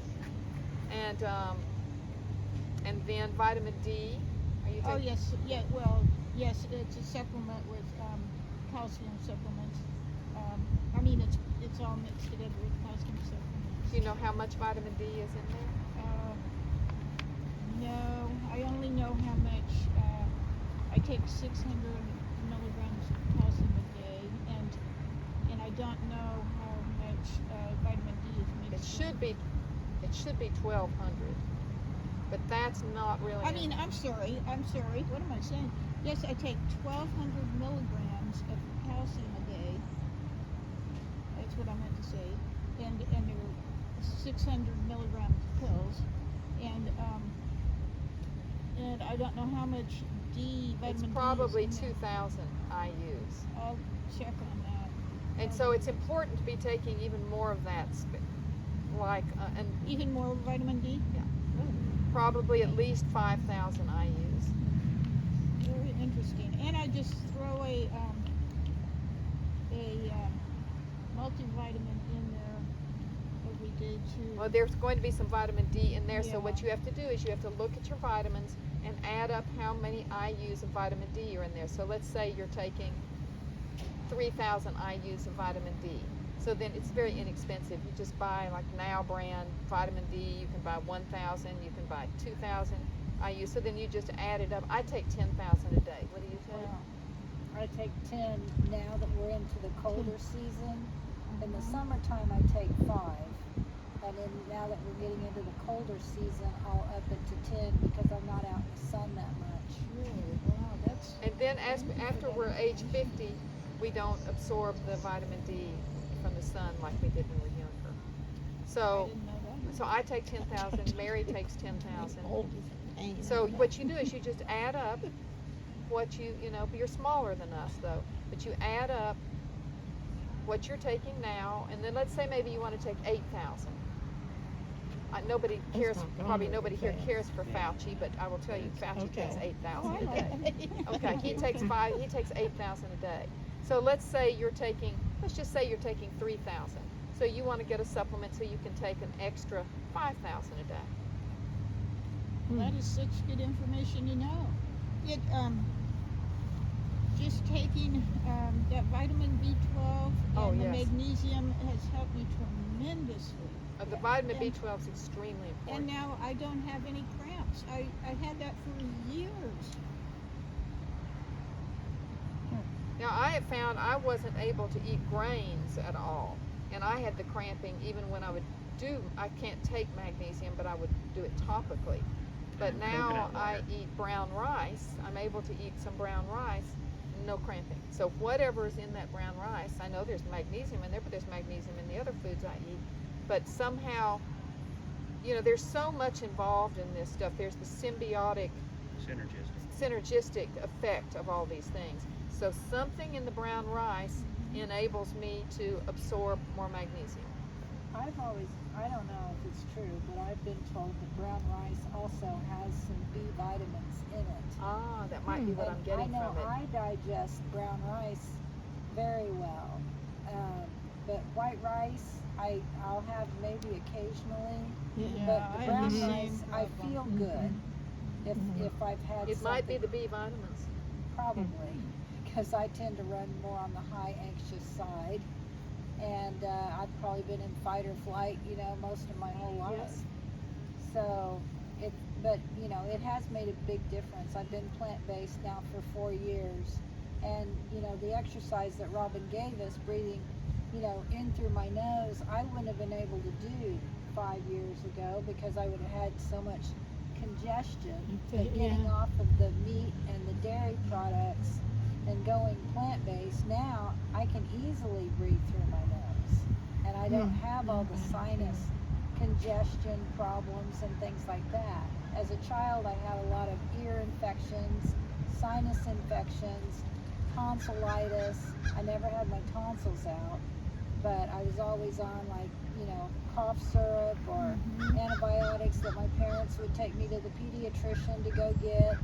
and then vitamin D. Are you Oh, taking? yes, yeah, well, yes, it's a supplement with calcium supplements. I mean, it's all mixed together with calcium supplements. Do you know how much vitamin D is in there? No, I only know how much, I take 600 milligrams of calcium a day, and I don't know how much vitamin D is It mixed should be 1,200, but that's not really. I mean, I'm sorry, what am I saying? Yes, I take 1,200 milligrams of calcium a day. That's what I meant to say. And there are 600 milligram pills. And I don't know how much D, vitamin It's D is probably in there. 2,000 IUs. I'll check on that. And so it's important to be taking even more of that, and Even more vitamin D? probably at least 5,000 IUs. Very interesting. And I just throw a multivitamin in there D too. Well, there's going to be some vitamin D in there, so Yeah. what you have to do is you have to look at your vitamins and add up how many IUs of vitamin D are in there. So let's say you're taking 3,000 IUs of vitamin D. So then it's very inexpensive. You just buy like Now brand vitamin D. You can buy 1,000. You can buy 2,000 IUs. So then you just add it up. I take 10,000 a day. What do you take? Well, I take 10 now that we're into the colder season. In the summertime, I take 5. And then now that we're getting into the colder season, I'll up it to 10 because I'm not out in the sun that much. Really? Wow, that's. And then after we're age 50, we don't absorb the vitamin D from the sun like we did when we were younger. I So, didn't know that. so I take 10,000. Mary takes 10,000. Old as pain. So what you do is you just add up what you know, you're smaller than us though, but you add up what you're taking now, and then let's say maybe you want to take 8,000. Nobody cares, not going probably very nobody here fast. cares for Fauci, but I will tell you, Fauci Okay. takes 8,000 Oh, I a know day. that. Okay, he takes 8,000 a day. So let's just say you're taking 3,000. So you want to get a supplement so you can take an extra 5,000 a day. That is such good information to know. It just taking that vitamin B12 and Oh, the yes. magnesium has helped me tremendously. The vitamin And- B12 is extremely And important. now I don't have any cramps. I had that for years. Now I have found I wasn't able to eat grains at all, and I had the cramping even when I would I can't take magnesium, but I would do it topically. But now Coconut I water. eat brown rice. I'm able to eat some brown rice, no cramping. So whatever's in that brown rice, I know there's magnesium in there, but there's magnesium in the other foods I eat. But somehow, there's so much involved in this stuff. There's the synergistic effect of all these things. So something in the brown rice enables me to absorb more magnesium. I don't know if it's true, but I've been told that brown rice also has some B vitamins in it. Ah, that might be what I'm And getting I know from it. I digest brown rice very well, but white rice I'll have maybe occasionally. Yeah. But I the have brown the same rice I feel problem. good Mhm. if I've had It might be something- the B vitamins. probably because I tend to run more on the high anxious side, and I've probably been in fight or flight, most of my whole life. Yes. So it has made a big difference. I've been plant-based now for 4 years, and the exercise that Robin gave us, breathing, in through my nose, I wouldn't have been able to do 5 years ago because I would have had so much congestion. But getting Yeah. off of the meat and the dairy products and going plant-based, now I can easily breathe through my nose, and I don't have all the sinus congestion problems and things like that. As a child, I had a lot of ear infections, sinus infections, tonsillitis. I never had my tonsils out, but I was always on cough syrup or antibiotics that my parents would take me to the pediatrician to go get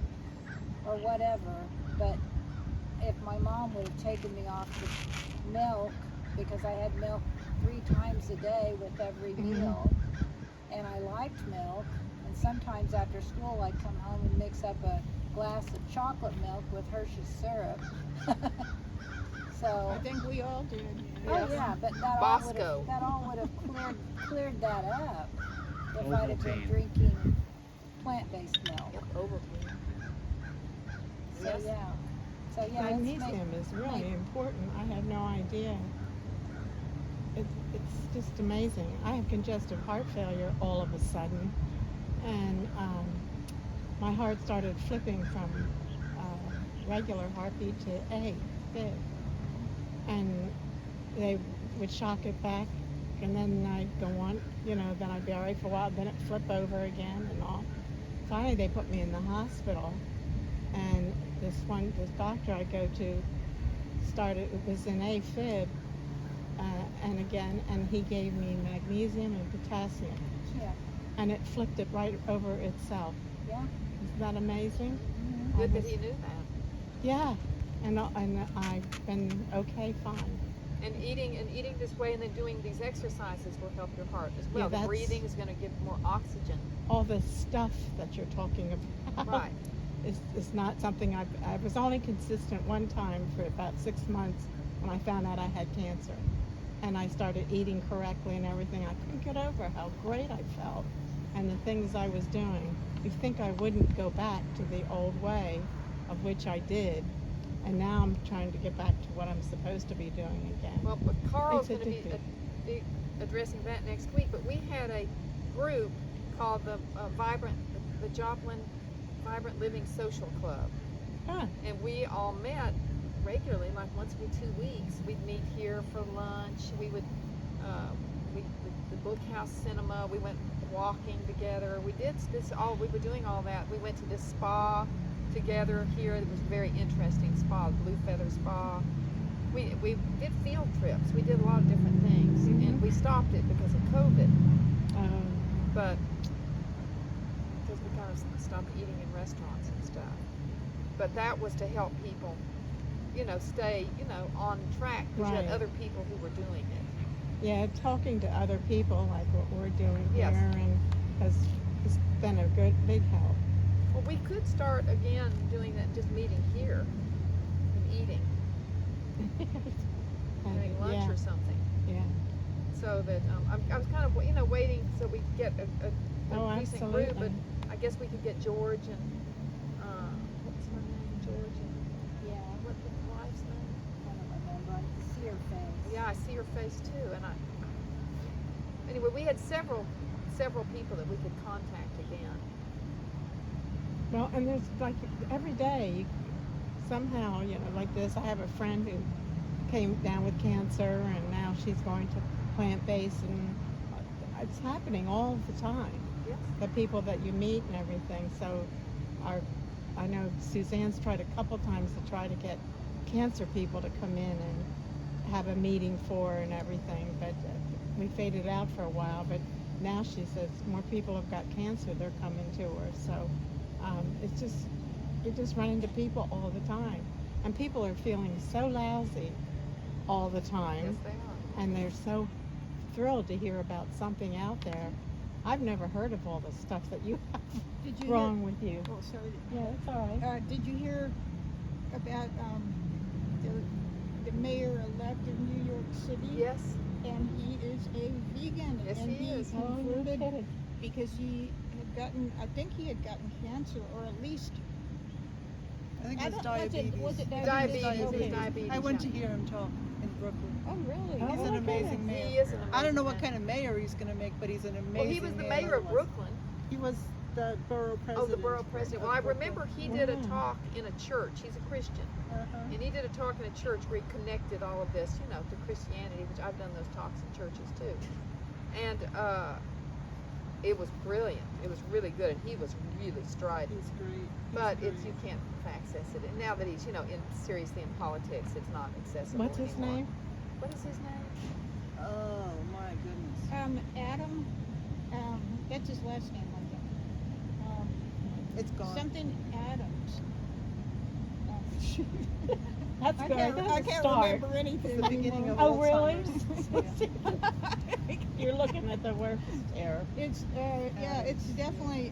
or whatever. But if my mom would have taken me off the milk, because I had milk 3 times a day with every meal, and I liked milk, and sometimes after school I'd come home and mix up a glass of chocolate milk with Hershey's syrup. So I think we all did. oh yeah, but Bosco. that all would have cleared that up if I'd have been Ovaltine. drinking plant-based milk. Yep, Ovaltine. So Yes. yeah. So yeah, it's Magnesium is really important. I had no idea. It's just amazing. I have congestive heart failure all of a sudden, and my heart started flipping from regular heartbeat to fib, and they would shock it back, and then I'd go on, then I'd be all right for a while, then it'd flip over again and all. Finally, they put me in the hospital, and this doctor I go to it was an AFib, and he gave me magnesium and potassium, yeah. and it flipped it right over itself. Yeah. Isn't that amazing? Good that he knew that. Yeah, and I've been okay, fine. And eating this way, and then doing these exercises will help your heart as well. Yeah, The that's- breathing is going to give more oxygen. All the stuff that you're talking about Right. is not something I was only consistent one time for about 6 months when I found out I had cancer. And I started eating correctly and everything. I couldn't get over how great I felt and the things I was doing. You'd think I wouldn't go back to the old way, of which I did. And now I'm trying to get back to what I'm supposed to be doing again. Well, but Carl's It's going to addictive. be addressing that next week. But we had a group called the Joplin Vibrant Living Social Club, Huh. and we all met regularly, like once every 2 weeks. We'd meet here for lunch. We would, the Bookhouse Cinema. We went walking together. We did this all. We were doing all that. We went to this spa together here. It was a very interesting spa, Blue Feather Spa. We did field trips. We did a lot of different things, and we stopped it because of COVID. But because we kind of stopped eating in restaurants and stuff. But that was to help people, stay, on track, because you Right. had other people who were doing it. Yeah, talking to other people like what we're doing Yes. here and has been a good big help. Well, we could start again doing that, just meeting here and eating, having lunch yeah, or something. yeah. So that I was kind of waiting so we could get a Oh, decent group, absolutely. but I guess we could get George and what's her name, George and Yeah, what the wife's name? I don't remember. I can see her face. Yeah, I see her face too, and anyway, we had several people that we could contact again. Well, and there's like every day, somehow, like this. I have a friend who came down with cancer, and now she's going to plant-based, and it's happening all the time. Yes. The people that you meet and everything. So, I know Suzanne's tried a couple times to try to get cancer people to come in and have a meeting for her and everything, but we faded out for a while. But now she says more people have got cancer, they're coming to her. So it's just, you just run into people all the time, and people are feeling so lousy all the time. Yes, they are. And they're so thrilled to hear about something out there. I've never heard of all the stuff that you have Did you wrong with you. hear? Oh, sorry. Yeah, it's all right. Did you hear about the mayor-elect of New York City? Yes. And he is a vegan. Yes, and he is. Oh, you're converted kidding. because he had gotten, I think he had gotten cancer, or at least I think I it's don't- diabetes. was it Diabetes. Okay. Diabetes. I went to yeah. hear him talk in Brooklyn. Oh, really? Oh, He's my an amazing goodness. mayor. He is an amazing I don't know what man. kind of mayor he's going to make, but he's an amazing Well, he was the mayor of Brooklyn. He was the borough president. Oh, the borough president. Well, I of Brooklyn. remember he did a Wow. talk in a church. He's a Christian. Uh-huh. And he did a talk in a church where he connected all of this, to Christianity, which I've done those talks in churches too. And it was brilliant. It was really good, and he was really strident. He's great. But you can't access it. And now that he's, seriously in politics, it's not accessible What's his anymore. name? What is his name? Oh my goodness. Adam, that's his last name, I think. It's gone. Something Adams. That's I good. can't, That's I a can't start. remember anything. It's the beginning of Oh, really? Alzheimer's. You're looking at the worst error. It's it's definitely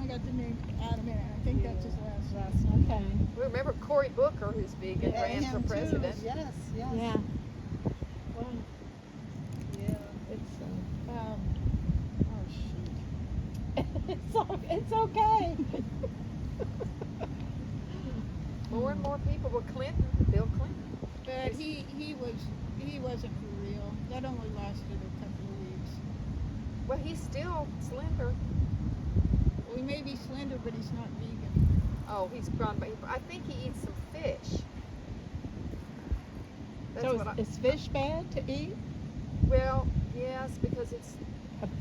got the name Adam in it. I think that's his last. Okay. We remember Cory Booker, who's vegan, Yeah, ran for him too. president. Yes, yes. Yeah. Well, Yeah. it's Oh shoot. it's okay. More and more people. Well, Bill Clinton. But he wasn't for real. That only lasted a couple of weeks. Well, he's still slender. Well, he may be slender, but he's not vegan. Oh, he's gone. But I think he eats some fish. That's So what is fish bad to eat? well, yes, because it's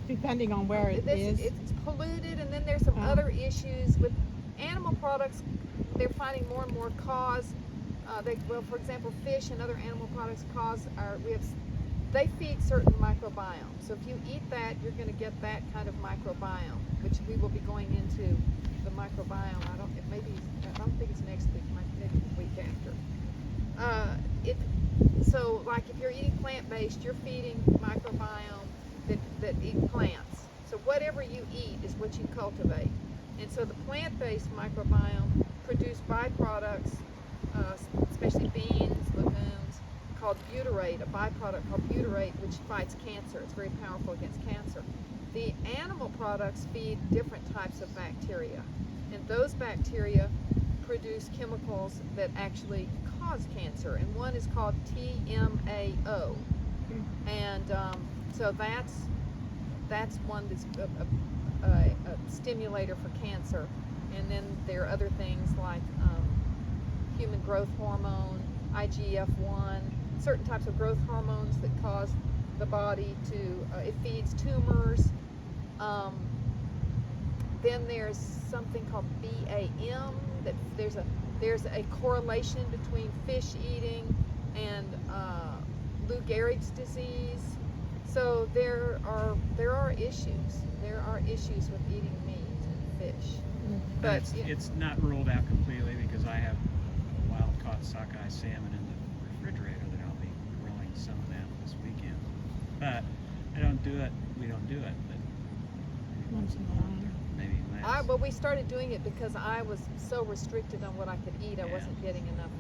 Depending on where it is. it's polluted, and then there's some Oh. other issues with animal products. They're finding more and more cause. For example, fish and other animal products they feed certain microbiomes. So if you eat that, you're going to get that kind of microbiome, which we will be going into the microbiome. I don't think it's next week, maybe the week after. So like if you're eating plant-based, you're feeding microbiome that eat plants. So whatever you eat is what you cultivate. And so the plant-based microbiome produce byproducts, especially beans, legumes, called butyrate, a byproduct called butyrate, which fights cancer. It's very powerful against cancer. The animal products feed different types of bacteria, and those bacteria produce chemicals that actually cause cancer, and one is called TMAO. And so that's one that's a stimulator for cancer. And then there are other things like human growth hormone, IGF-1, certain types of growth hormones that cause the body to, it feeds tumors. Then there's something called BAM, that there's a correlation between fish eating and Lou Gehrig's disease. So there are issues. There are issues with eating meat and fish. But it's not ruled out completely, because I have wild caught sockeye salmon in the refrigerator that I'll be grilling some of that this weekend. But I don't do it. We don't do it. But Once in a while. maybe less. well, we started doing it because I was so restricted on what I could eat. I wasn't getting enough.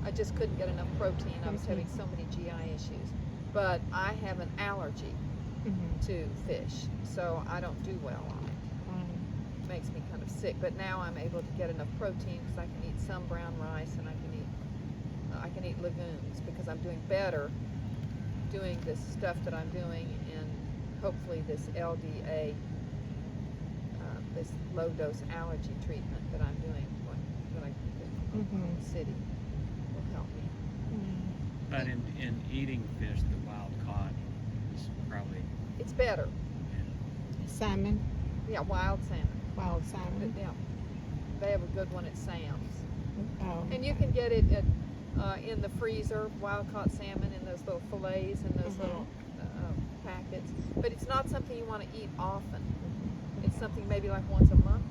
I just couldn't get enough protein. I was having so many GI issues. But I have an allergy to fish, so I don't do well on it. It makes me kind of sick. But now I'm able to get enough protein because I can eat some brown rice, and I can eat legumes, because I'm doing better doing this stuff that I'm doing, and hopefully this LDA, this low dose allergy treatment that I'm doing, that I get in the city, will help me. But in eating fish, the wild caught is probably It's better. Salmon, Yeah, wild salmon. wild salmon. Yeah, they have a good one at Sam's, Oh, and you can get it at in the freezer, wild caught salmon in those little fillets and those little packets. But it's not something you want to eat often. It's something maybe like once a month.